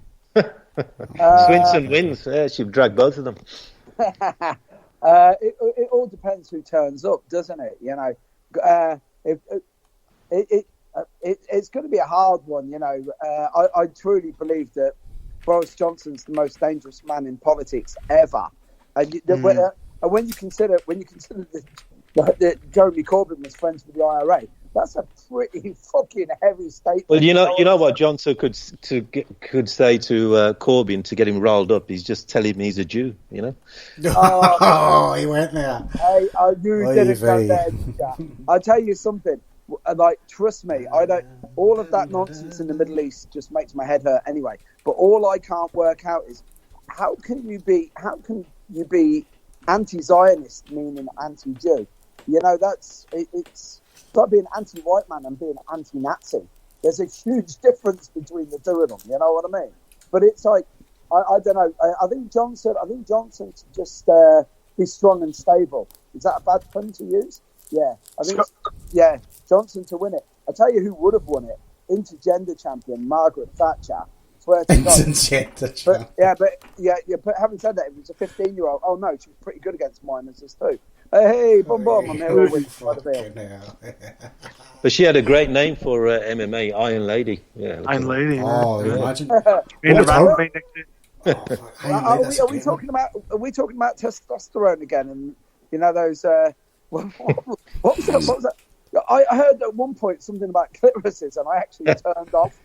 S6: Swinson wins. Yeah, she'd drag both of them.
S7: It all depends who turns up, doesn't it? You know, it's going to be a hard one. You know, I truly believe that Boris Johnson's the most dangerous man in politics ever, and when you consider that Jeremy Corbyn was friends with the IRA, that's a pretty fucking heavy statement.
S6: Well, you know what Johnson could say to Corbyn to get him riled up. He's just telling him he's a Jew. You know.
S2: Oh, he went there.
S7: I knew he didn't go there. I'll tell you something. Like, trust me, I don't. All of that nonsense in the Middle East just makes my head hurt anyway. But all I can't work out is how can you be anti-Zionist, meaning anti-Jew? You know, it's like being anti-white man and being anti-Nazi. There's a huge difference between the two of them. You know what I mean? But it's like I don't know. I think Johnson should just be strong and stable. Is that a bad pun to use? Yeah, I think. Johnson to win it. I tell you who would have won it: intergender champion Margaret Thatcher. Swear to God. But having said that, it was a 15-year-old. Oh no, she was pretty good against minors too. Hey, boom, I'm here all week.
S6: But she had a great name for MMA, Iron Lady. Yeah.
S8: Iron Lady.
S2: Oh, imagine.
S7: Are we talking about testosterone again? And you know those. What was that? I heard at one point something about clitorises, and I actually turned off.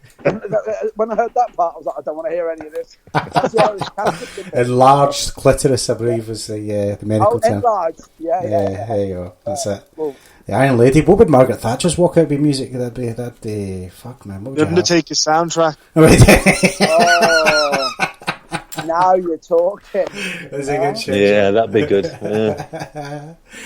S7: When I heard that part, I was like, I don't want to hear any of this.
S2: Enlarged clitoris, I believe, was the medical term.
S7: Enlarged. Yeah,
S2: there you go. That's it.
S7: Well,
S2: The Iron Lady. What would Margaret Thatcher's walk out be music? That'd be fuck, man. What would
S8: The Undertaker soundtrack.
S7: Now you're talking.
S2: That's a good show.
S6: Yeah, that'd be good.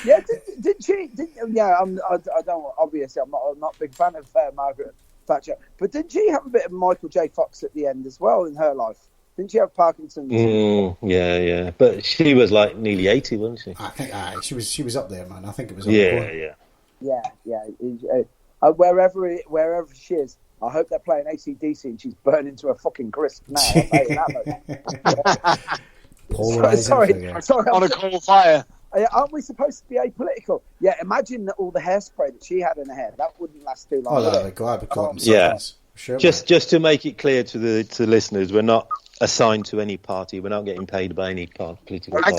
S7: Yeah, did she? I don't. Obviously, I'm not a big fan of Margaret Thatcher, but didn't she have a bit of Michael J. Fox at the end as well in her life? Didn't she have Parkinson's?
S6: Yeah. But she was like nearly 80, wasn't she?
S2: I think she was up there, man. I think it was.
S6: Yeah.
S7: Wherever she is, I hope they're playing AC/DC and she's burning to a fucking crisp now.
S2: Sorry,
S8: On a coal fire.
S7: Aren't we supposed to be apolitical? Yeah, imagine all the hairspray that she had in her hair. That wouldn't last too long.
S2: Oh,
S7: would
S2: that'd
S7: it?
S2: be glad we got
S6: Yeah.
S2: Sure,
S6: Just to make it clear to the listeners, we're not assigned to any party. We're not getting paid by any political party.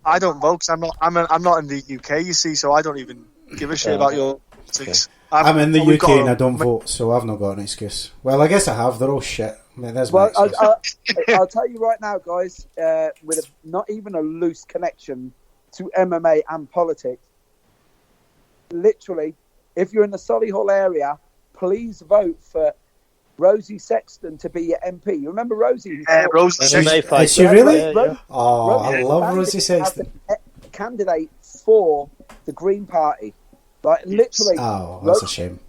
S8: I don't vote 'cause I'm not in the UK. You see, so I don't even give a shit about your politics.
S2: I'm in the
S8: we've
S2: UK
S8: got
S2: and I don't vote, so I've not got an excuse. Well, I guess I have. They're all shit. I mean, there's my
S7: Well,
S2: excuse.
S7: I'll tell you right now, guys, with not even a loose connection to MMA and politics, literally, if you're in the Solihull area, please vote for Rosie Sexton to be your MP. You remember Rosie?
S8: Rosie
S6: MMA fighter.
S2: Is she really?
S6: Yeah.
S2: Oh,
S7: Rosie
S2: I love
S7: was
S2: Rosie Sexton.
S7: as a candidate for the Green Party. Like, literally.
S2: Oh, that's a shame.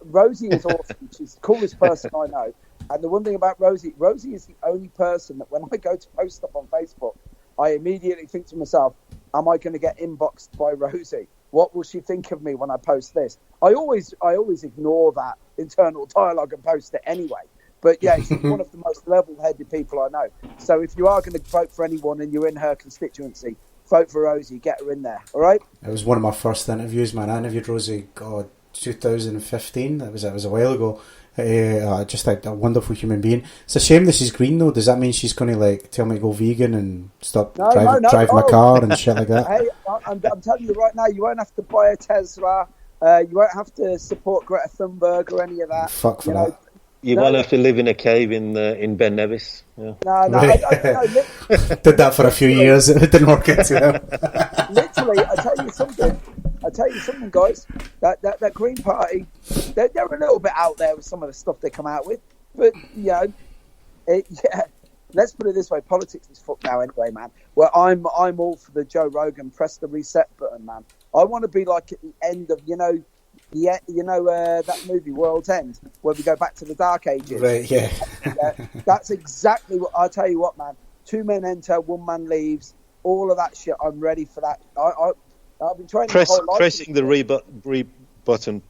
S7: Rosie is awesome. She's the coolest person I know. And the one thing about Rosie is the only person that when I go to post stuff on Facebook, I immediately think to myself, am I going to get inboxed by Rosie? What will she think of me when I post this? I always ignore that internal dialogue and post it anyway. But yeah, she's one of the most level-headed people I know. So if you are going to vote for anyone and you're in her constituency, vote for Rosie. Get her in there. All right?
S2: It was one of my first interviews, man. I interviewed Rosie, 2015. That was a while ago. Just a wonderful human being. It's a shame that she's green, though. Does that mean she's going to tell me to go vegan and stop drive my car and shit like that?
S7: Hey, I'm telling you right now, you won't have to buy a Tesla. You won't have to support Greta Thunberg or any of that.
S2: Fuck for that.
S6: You won't have to live in a cave in Ben Nevis. Yeah.
S7: No.
S2: Right. Did that for a few years. It didn't work out to him.
S7: Literally, I tell you something, guys. That Green Party, they're a little bit out there with some of the stuff they come out with, but let's put it this way: politics is fucked now, anyway, man. Well, I'm all for the Joe Rogan press the reset button, man. I want to be like at the end of that movie World's End, where we go back to the Dark Ages.
S2: Right? Yeah.
S7: That's exactly what I'll tell you. What, man? 2 men enter, 1 man leaves. All of that shit. I'm ready for that. I've been training my whole life.
S6: Pressing the button,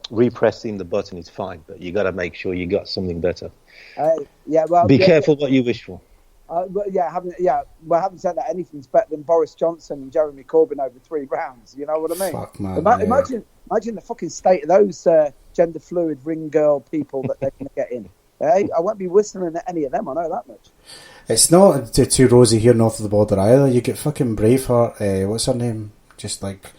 S6: repressing the button is fine, but you got to make sure you got something better. Be careful what you wish for. Having said that, anything's better than Boris Johnson and Jeremy Corbyn over 3 rounds. You know what I mean?
S2: Fuck, man,
S7: Imagine the fucking state of those gender fluid ring girl people that they're going to get in. I won't be whistling at any of them. I know that much.
S2: It's not too rosy here north of the border either. You get fucking Braveheart. What's her name? Just like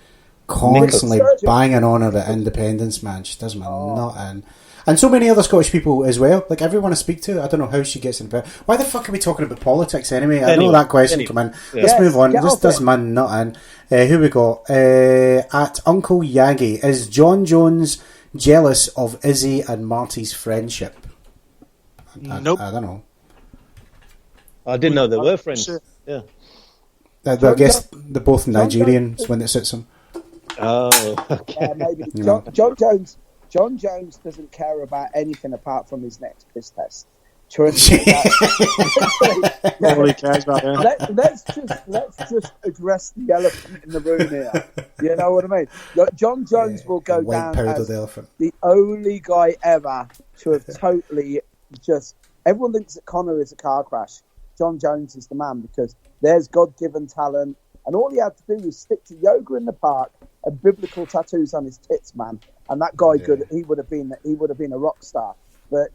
S2: constantly banging on her at independence, man. She does my nut in. And so many other Scottish people as well. Like everyone I speak to, I don't know how she gets in bed. Why the fuck are we talking about politics anyway? I know that question come in. Yeah. Let's move on. This does my nut in. Who we got? At Uncle Yagi. Is John Jones jealous of Izzy and Marty's friendship?
S8: Nope.
S2: I don't know.
S6: I didn't know they were friends. Yeah.
S2: I guess they're both Nigerians when it suits them.
S6: Oh, okay.
S7: Maybe. John Jones doesn't care about anything apart from his next piss test. Trust me.
S8: All he cares about,
S7: Let's just address the elephant in the room here. You know what I mean? John Jones will go down as the only guy ever to have totally just... Everyone thinks that Conor is a car crash. John Jones is the man because there's God-given talent, and all he had to do was stick to yoga in the park and biblical tattoos on his tits, man. And that guy he would have been a rock star. But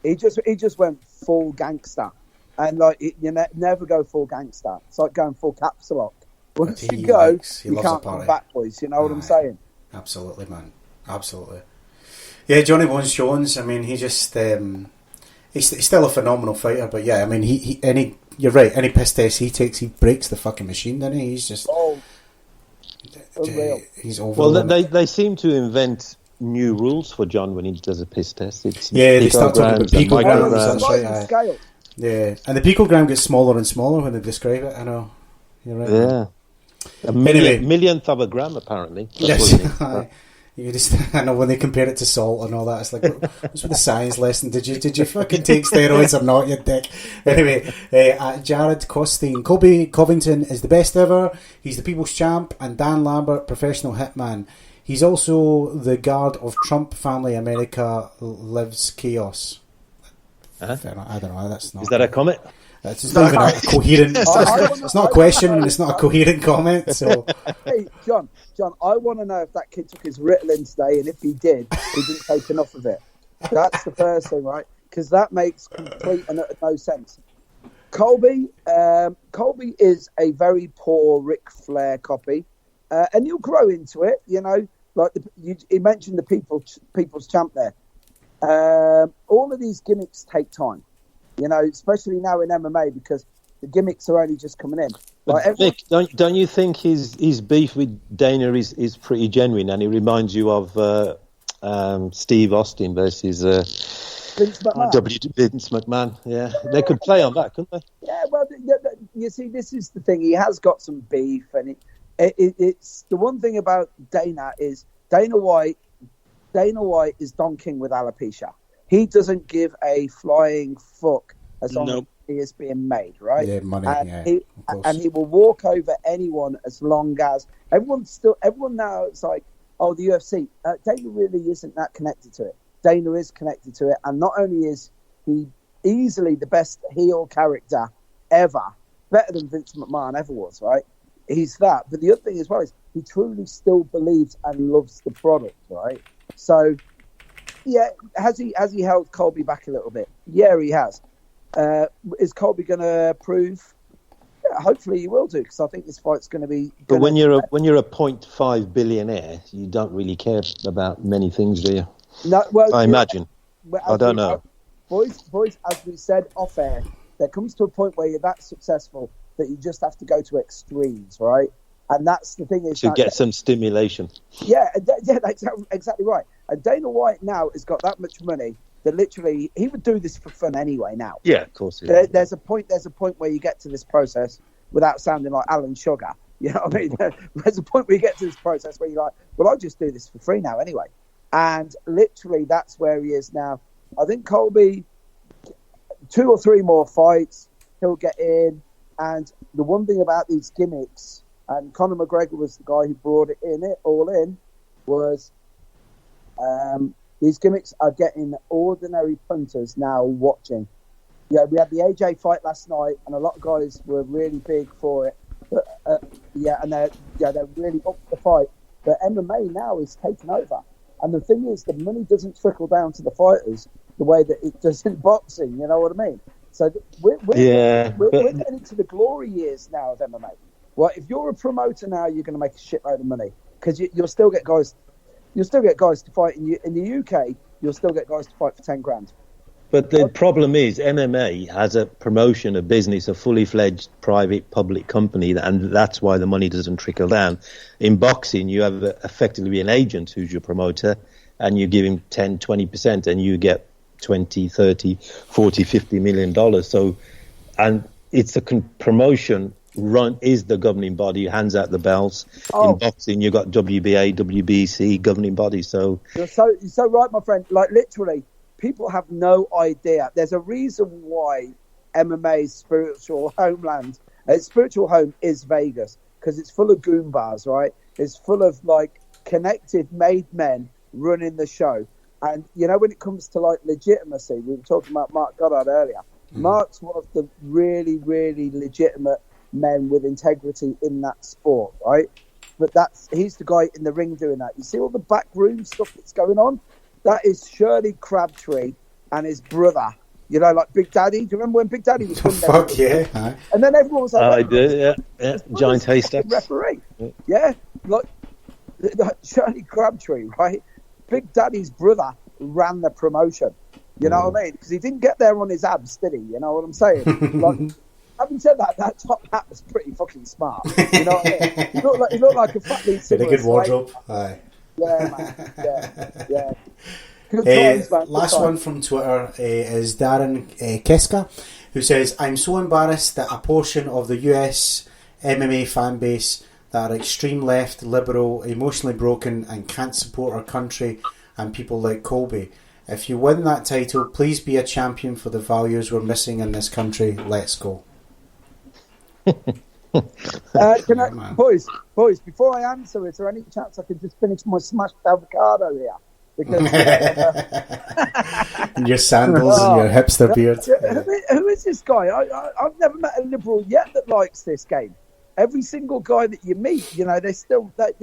S7: he just went full gangster, and you never go full gangster. It's like going full caps lock. Once you go, you can't come back, boys. You know what I'm saying?
S2: Absolutely, man. Absolutely. Yeah, Johnny Bones Jones. I mean, he just he's still a phenomenal fighter. But yeah, I mean, you're right. Any piss test he takes, he breaks the fucking machine, doesn't he? He's just he's over.
S6: Well, they seem to invent new rules for John when he does a piss test.
S2: They start talking about picograms. That's right. Yeah, and the picogram gets smaller and smaller when they describe it. I know. You're right.
S6: Yeah. A millionth of a gram, apparently.
S2: Yes. I know when they compare it to salt and all that, it's like, what's with the science lesson? Did you fucking take steroids or not, you dick? Anyway, Jared Costain. Colby Covington is the best ever. He's the people's champ, and Dan Lambert, professional hitman. He's also the guard of Trump family. America lives chaos.
S6: Huh?
S2: I don't know. That's not.
S6: Is that a comment?
S2: It's just not even a coherent. It's not a question, and it's not a coherent comment. So,
S7: hey, John, I want to know if that kid took his Ritalin today, and if he did, he didn't take enough of it. That's the first thing, right? Because that makes complete and utter no sense. Colby is a very poor Ric Flair copy, and you'll grow into it. You know, like he mentioned the people's champ there. All of these gimmicks take time. You know, especially now in MMA because the gimmicks are only just coming in. Like
S6: Vic, don't you think his beef with Dana is pretty genuine, and it reminds you of Steve Austin versus
S7: Vince McMahon?
S6: Vince McMahon? Yeah, they could play on that, couldn't they?
S7: Yeah, well, you see, this is the thing. He has got some beef, and it's the one thing about Dana is Dana White is Don King with alopecia. He doesn't give a flying fuck as long as he is being made, right?
S2: Yeah, money.
S7: And he will walk over anyone as long as everyone now. It's like, oh, the UFC. Dana really isn't that connected to it. Dana is connected to it, and not only is he easily the best heel character ever, better than Vince McMahon ever was, right? He's that. But the other thing as well is he truly still believes and loves the product, right? So. Yeah, has he held Colby back a little bit? Yeah, he has. Is Colby going to prove? Yeah, hopefully he will do, because I think this fight's going to be.
S6: But when you're a 0.5 billionaire, you don't really care about many things, do you?
S7: No, well,
S6: I imagine. I don't know.
S7: Boys, as we said off air, there comes to a point where you're that successful that you just have to go to extremes, right? And that's the thing is
S6: to get some stimulation.
S7: Yeah, that's exactly right. And Dana White now has got that much money that literally he would do this for fun anyway. Now,
S6: yeah, of course.
S7: There's a point where you get to this process without sounding like Alan Sugar. You know what I mean? There's a point where you get to this process where you're like, well, I'll just do this for free now anyway. And literally, that's where he is now. I think Colby, 2 or 3 more fights, he'll get in. And the one thing about these gimmicks. And Conor McGregor was the guy who brought it all in, was these gimmicks are getting ordinary punters now watching. Yeah, we had the AJ fight last night, and a lot of guys were really big for it. But and they're really up for the fight. But MMA now is taking over, and the thing is, the money doesn't trickle down to the fighters the way that it does in boxing. You know what I mean? So we're getting into the glory years now of MMA. Well, if you're a promoter now, you're going to make a shitload of money because you'll still get guys. You'll still get guys to fight in the UK. You'll still get guys to fight for $10,000.
S6: But the problem is, MMA has a promotion, a business, a fully fledged private public company, and that's why the money doesn't trickle down. In boxing, you have effectively an agent who's your promoter, and you give him 10, 20%, and you get 20, 30, 40, $50 million. So, and it's a promotion. Run is the governing body, hands out the belts. In boxing, you've got WBA, WBC governing bodies. So
S7: you're so right, my friend. Like literally, people have no idea. There's a reason why MMA's spiritual homeland, its spiritual home is Vegas, because it's full of goombas, right? It's full of like connected made men running the show. And you know, when it comes to like legitimacy, we were talking about Mark Goddard earlier. Mark's one of the really, really legitimate men with integrity in that sport, right? But he's the guy in the ring doing that. You see all the backroom stuff that's going on? That is Shirley Crabtree and his brother. You know, like Big Daddy. Do you remember when Big Daddy was coming down?
S2: Fuck yeah.
S7: And then everyone was like,
S6: I do, yeah. Giant haystack.
S7: Referee. Yeah. Like Shirley Crabtree, right? Big Daddy's brother ran the promotion. You know what I mean? Because he didn't get there on his abs, did he? You know what I'm saying? Like, having said that top hat was pretty fucking smart. You know what I mean? He looked like a fat lead singer.
S2: A good wardrobe. Aye.
S7: Yeah, man. Yeah. Good times, man.
S2: Last one from Twitter is Darren Keska, who says, I'm so embarrassed that a portion of the US MMA fan base that are extreme left, liberal, emotionally broken and can't support our country and people like Colby. If you win that title, please be a champion for the values we're missing in this country. Let's go.
S7: Boys, before I answer, is there any chance I can just finish my smashed avocado here? because
S2: And your sandals and your hipster beard.
S7: who is this guy? I've never met a liberal yet that likes this game. Every single guy that you meet, they're still like,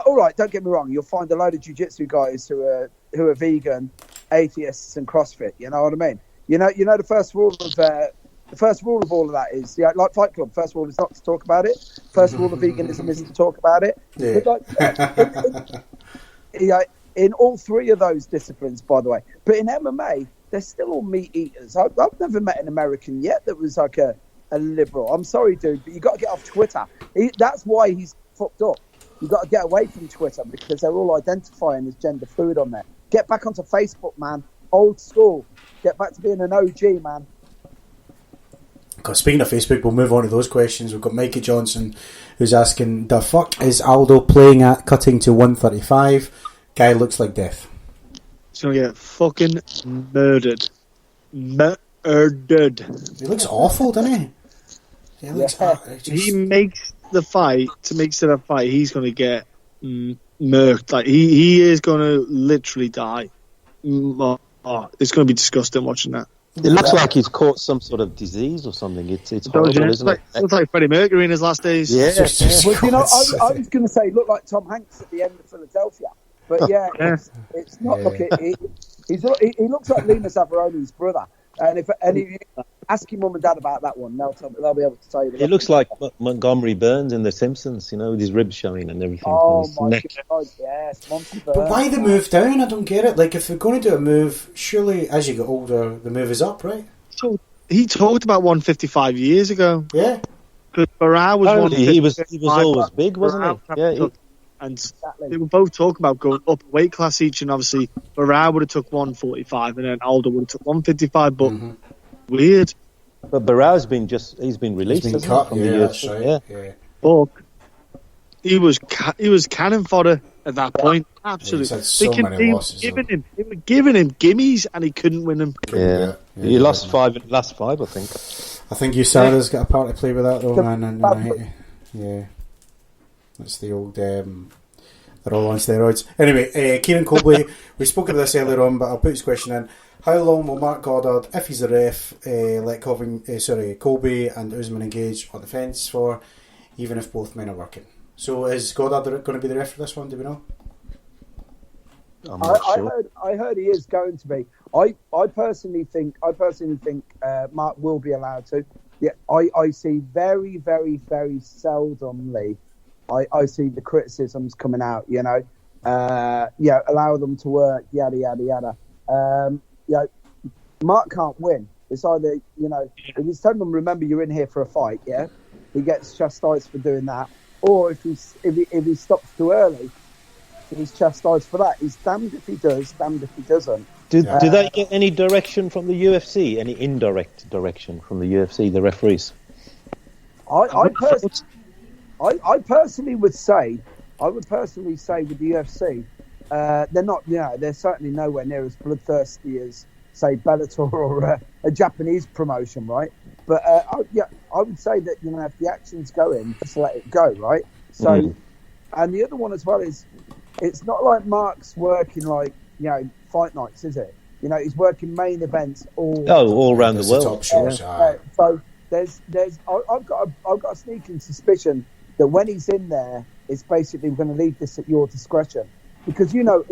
S7: all right, don't get me wrong, you'll find a load of jiu-jitsu guys who are vegan, atheists, and CrossFit. You know what I mean? The first rule of all of that is, like Fight Club. First rule is not to talk about it. First rule of veganism is to talk about it.
S2: Yeah.
S7: But in all three of those disciplines, by the way. But in MMA, they're still all meat eaters. I've never met an American yet that was like a liberal. I'm sorry, dude, but you got to get off Twitter. That's why he's fucked up. You got to get away from Twitter because they're all identifying as gender fluid on there. Get back onto Facebook, man. Old school. Get back to being an OG, man.
S2: Speaking of Facebook, we'll move on to those questions. We've got Mikey Johnson who's asking, the fuck is Aldo playing at cutting to 135? Guy looks like death.
S8: He's going to get fucking murdered. Murdered.
S2: He looks awful, doesn't he? He looks
S8: He makes the fight, to make it a fight, he's going to get murked. Like, he is going to literally die. It's going to be disgusting watching that.
S6: It looks like he's caught some sort of disease or something. It's horrible, isn't it?
S8: It looks like Freddie Mercury in his last days.
S6: Yeah.
S7: Well, I was going to say, look like Tom Hanks at the end of Philadelphia. But it's not. Look, he looks like Lena Savaroni's brother. And if you ask your mum and dad about that one, they'll be able to tell you.
S6: He looks like Montgomery Burns in The Simpsons, with his ribs showing and everything.
S7: Oh
S6: on his
S7: my
S6: neck.
S7: God, yes, Monty Burns.
S2: But why the move down? I don't get it. Like, if they're going to do a move, surely as you get older, the move is up, right?
S8: So he talked about 155 years ago.
S2: Yeah.
S8: Because Barra was
S6: Apparently he was always big, wasn't he? Yeah.
S8: And they were both talking about going up a weight class each, and obviously Barra would have took 145, and then Aldo would have took 155. But weird.
S6: But Barra's been released.
S2: He's been cut.
S6: From
S2: Yeah,
S6: the
S2: that's
S6: UFC.
S2: right.
S6: Yeah.
S2: Yeah.
S8: But he was cannon fodder at that point. Absolutely.
S2: He's had so many losses.
S8: They were giving him gimmies, and he couldn't win them.
S6: Yeah. He lost five in the last five, I think.
S2: I think USADA's got a part to play with that, though, man. And I hate it. Yeah. That's the old, they're all on steroids. Anyway, Kieran Colby, we spoke about this earlier on, but I'll put his question in. How long will Mark Goddard, if he's the ref, let Colby and Usman engage on the fence for, even if both men are working? So is Goddard going to be the ref for this one, do we know?
S6: I'm not sure.
S7: I heard he is going to be. I personally think Mark will be allowed to. Yeah, I see very, very, very seldomly. I see the criticisms coming out. Allow them to work. Yada yada yada. Mark can't win. It's either if he's telling them, remember you're in here for a fight. Yeah, he gets chastised for doing that, or if he stops too early, he's chastised for that. He's damned if he does, damned if he doesn't.
S6: Do they get any direction from the UFC? Any indirect direction from the UFC, the referees?
S7: I personally would say with the UFC, they're not. They're certainly nowhere near as bloodthirsty as, say, Bellator or a Japanese promotion, right? But I would say that if the action's going, just let it go, right? So, and the other one as well is, it's not like Mark's working like fight nights, is it? He's working main events all
S6: around the world.
S2: Top shows,
S7: so I've got a sneaking suspicion that when he's in there, it's basically, we're going to leave this at your discretion, because a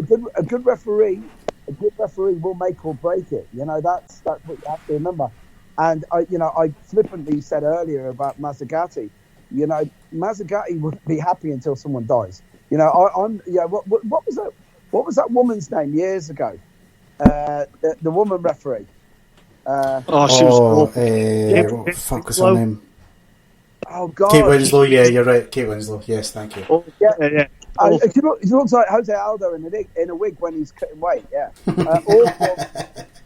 S7: good referee will make or break it. That's what you have to remember. And I flippantly said earlier about Mazzagatti. Mazzagatti wouldn't be happy until someone dies. What was that woman's name years ago? The woman referee.
S8: She was
S2: awful. Fuck was her name?
S7: Oh God,
S2: Kate Winslow. Yeah, you're right. Kate Winslow. Yes, thank you.
S7: Yeah. He looks like Jose Aldo in a wig when he's cutting weight. Yeah,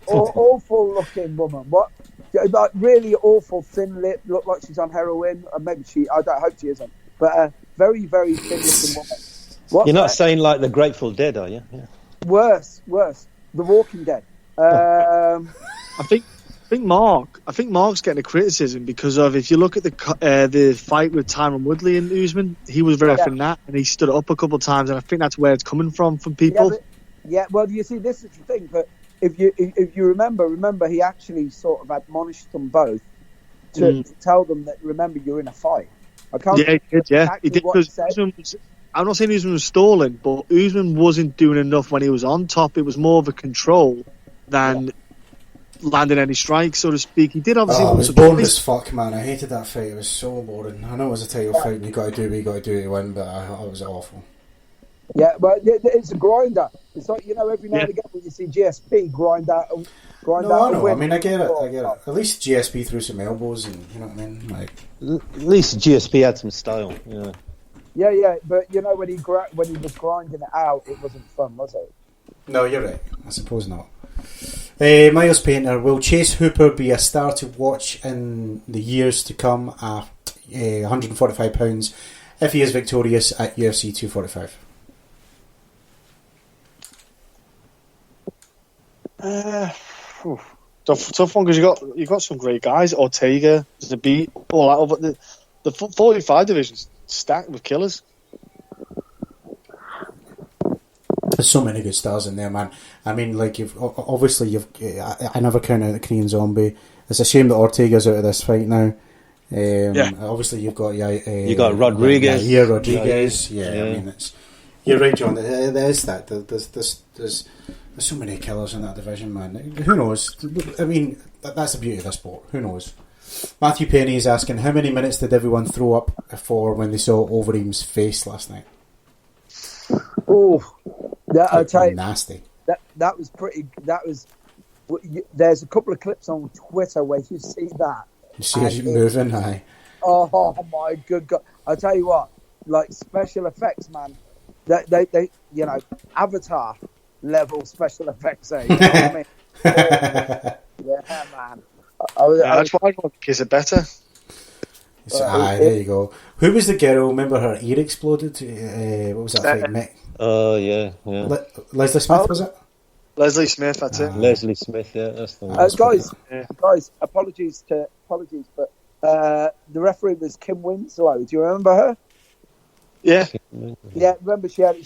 S7: awful looking woman. What? Like really awful, thin lip. Look like she's on heroin. Or maybe I don't hope she isn't. But very, very thin looking woman.
S6: You're not saying like the Grateful Dead, are you? Yeah.
S7: Worse. The Walking Dead.
S8: I think Mark's getting a criticism because of, if you look at the fight with Tyron Woodley and Usman, he was reffing that, and he stood up a couple of times, and I think that's where it's coming from people.
S7: Yeah, well, you see, this is the thing. But if you remember, he actually sort of admonished them both to tell them that, remember, you're in a fight. I can't.
S8: Yeah, he did. Yeah,
S7: exactly
S8: he did.
S7: what he
S8: Because
S7: said.
S8: Usman was, I'm not saying Usman was stalling, but Usman wasn't doing enough when he was on top. It was more of a control than landing any strikes, so to speak. He did obviously.
S2: Oh, it was boring as fuck, man. I hated that fight. It was so boring. I know it was a title fight and you got to do what you got to do to win, but I thought it was awful.
S7: Yeah, but it's a grinder. It's like, every now and again when you see GSP grind out
S2: No,
S7: out
S2: I
S7: a
S2: know.
S7: win.
S2: I mean, I get it. At least GSP threw some elbows, and you know what I mean. Like,
S6: At least GSP had some style. Yeah.
S7: Yeah, but when he was grinding it out, it wasn't fun, was it?
S2: no, you're right. I suppose not. Miles Painter, will Chase Hooper be a star to watch in the years to come at £145 if he is victorious at UFC 245?
S8: Tough one, because you got some great guys. Ortega, Zabit, all that. But the 45 division's stacked with killers.
S2: There's so many good stars in there, man. I mean, like, I never count out the Korean Zombie. It's a shame that Ortega's out of this fight now. Obviously, you've got
S6: You got Rodriguez.
S2: Rodriguez. Yeah, I mean, you're right, John. There is that. There's so many killers in that division, man. Who knows? I mean, that's the beauty of the sport. Who knows? Matthew Penny is asking, how many minutes did everyone throw up for when they saw Overeem's face last night?
S7: Oh, I'll tell you,
S2: nasty.
S7: That was pretty. That was. There's a couple of clips on Twitter where you see that.
S2: You see it moving, high.
S7: Oh my good God! I'll tell you what, like special effects, man. They Avatar level special effects there. You know what I mean? Yeah, man.
S8: That's why I want to kiss it better.
S2: There you go. Who was the girl? Remember her ear exploded? What was that fight? Mick?
S6: Oh, yeah.
S2: Leslie Smith, was it?
S8: Leslie Smith, that's it.
S6: Leslie Smith, yeah, that's the one.
S7: Guys, apologies, but the referee was Kim Winslow. Do you remember her?
S8: Yeah.
S7: Yeah, remember she had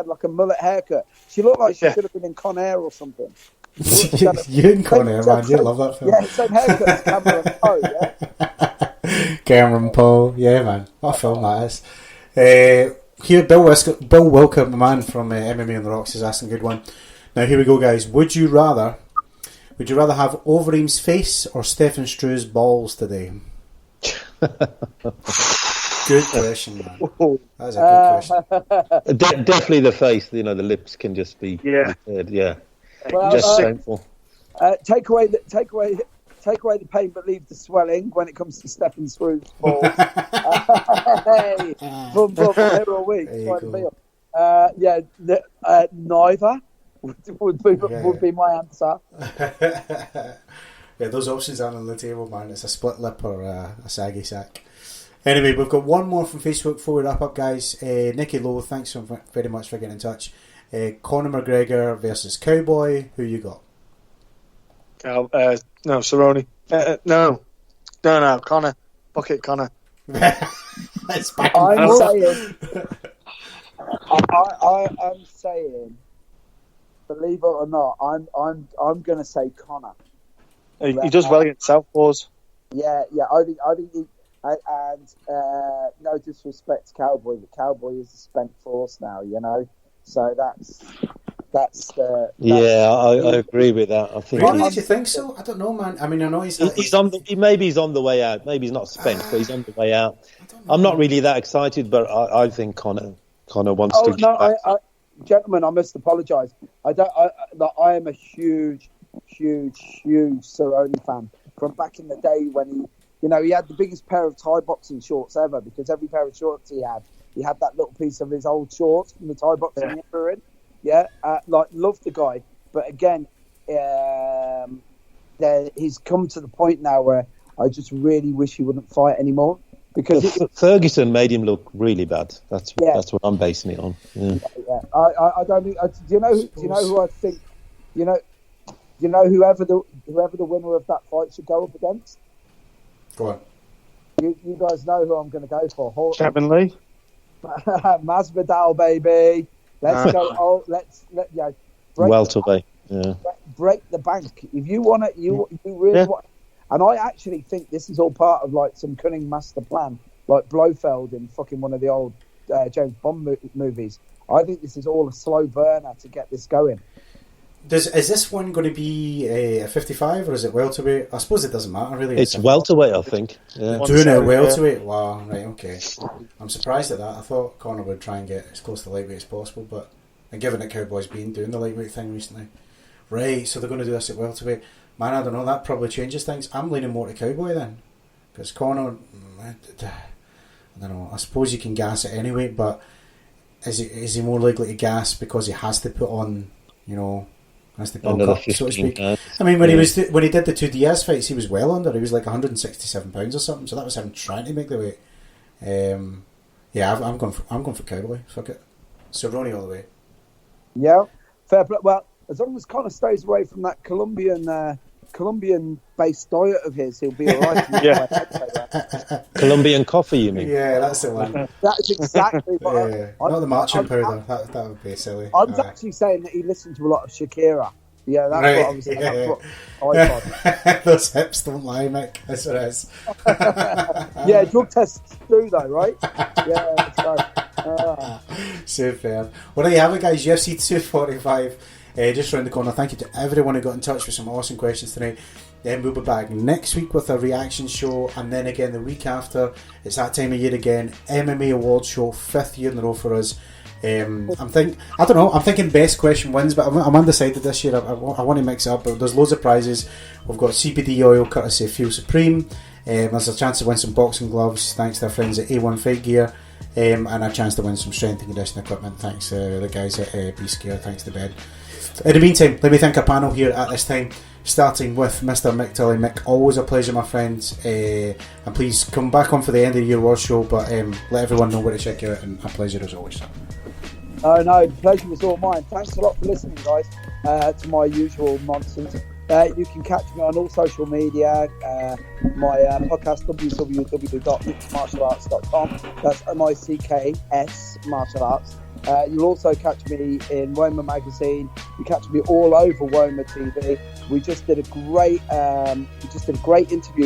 S7: like a mullet haircut. She looked like she could have been in Con Air or something.
S2: You in Con Air, man. You love that film.
S7: Yeah, same haircut as Cameron Poe, yeah?
S2: Cameron Poe, yeah, man. What a film that is. Here, Bill Wilker, the man from MMA on the Rocks, is asking a good one. Now, here we go, guys. Would you rather have Overeem's face or Stephen Struve's balls today? Good question, man. That is a good question.
S6: Definitely the face. The lips can just be
S7: Well,
S6: just shameful.
S7: Take away the pain, but leave the swelling when it comes to Stephen Struve's balls. Hey, boom, here all week. Neither would be my answer.
S2: Yeah, those options aren't on the table, man. It's a split lip or a saggy sack. Anyway, we've got one more from Facebook before we wrap up, guys. Nicky Lowe, thanks so very much for getting in touch. Conor McGregor versus Cowboy. Who you got?
S8: No, Cerrone. No, Conor. Bucket Conor.
S2: It's back
S7: I'm saying, believe it or not, I'm going to say Conor.
S8: He does well against southpaws.
S7: Yeah. I think he. And no disrespect to Cowboy, but Cowboy is a spent force now, So that's I
S6: agree with that. I think.
S2: Really? Do you think so? I don't know, man. I mean, I know he's
S6: on the way out. Maybe he's not spent, but he's on the way out. I'm not really that excited, but I think Conor wants to.
S7: Gentlemen, I must apologise. I am a huge Cerrone fan from back in the day when he. He had the biggest pair of Thai boxing shorts ever, because every pair of shorts he had that little piece of his old shorts from the Thai boxing he were in. Yeah, loved the guy. But again, he's come to the point now where I just really wish he wouldn't fight anymore. Because
S6: Ferguson made him look really bad. That's what I'm basing it on. Yeah.
S7: I don't think. Do you know who I think? Whoever the winner of that fight should go up against.
S2: Go on.
S7: You guys know who I'm going to go for.
S8: Kevin Lee.
S7: Masvidal, baby. Let's go.
S6: welterweight. Yeah.
S7: Break the bank. If you want it, you really want. And I actually think this is all part of like some cunning master plan, like Blofeld in fucking one of the old James Bond movies. I think this is all a slow burner to get this going.
S2: Is this one going to be a 55 or is it welterweight? I suppose it doesn't matter really.
S6: It's welterweight, I think. Yeah.
S2: Doing it welterweight? Wow, right, okay. I'm surprised at that. I thought Conor would try and get as close to lightweight as possible, but and given that Cowboy's been doing the lightweight thing recently. Right, so they're going to do this at welterweight. Man, I don't know, that probably changes things. I'm leaning more to Cowboy then. Because Conor, I don't know, I suppose you can gas it anyway, but is he more likely to gas because he has to put on, has to bulk up, so to speak? I mean, when he did the two Diaz fights, he was well under. He was like 167 pounds or something, so that was him trying to make the weight. I'm going for Cowboy. Fuck it, Cerrone all the way.
S7: Yeah, fair play. Well, as long as Conor stays away from that Colombian-based diet of his, he'll be all right.
S6: Colombian coffee, you mean?
S2: Yeah, that's the one.
S7: That's exactly what
S2: not the marching powder. That would be silly.
S7: I was actually saying that he listened to a lot of Shakira. Yeah, that's what I was saying.
S2: Yeah. Those hips don't lie, Mick. That's what it is.
S7: Yeah, drug tests do though, right? Yeah, that's right.
S2: Superb. Well, there you have it, guys. UFC 245. Just round the corner. Thank you to everyone who got in touch with some awesome questions tonight. Then we'll be back next week with a reaction show, and then again the week after. It's that time of year again. MMA Awards show, 5th year in a row for us. I'm thinking best question wins, but I'm undecided this year. I want to mix it up, but there's loads of prizes. We've got CBD oil courtesy of Feel Supreme. There's a chance to win some boxing gloves thanks to our friends at A1 Fight Gear, and a chance to win some strength and conditioning equipment thanks to the guys at Beast Gear. Thanks to Ben. In the meantime, let me thank our panel here at this time, starting with Mr. Mick Tully. Mick, always a pleasure, my friends, and please come back on for the end of the year war show, but let everyone know where to check you out, and a pleasure as always.
S7: No, the pleasure was all mine. Thanks a lot for listening, guys, to my usual nonsense. You can catch me on all social media. My podcast, www.mixedmartialarts.com. That's MICKS Martial Arts. You'll also catch me in Woma Magazine. You catch me all over Woma TV. We just did a great interview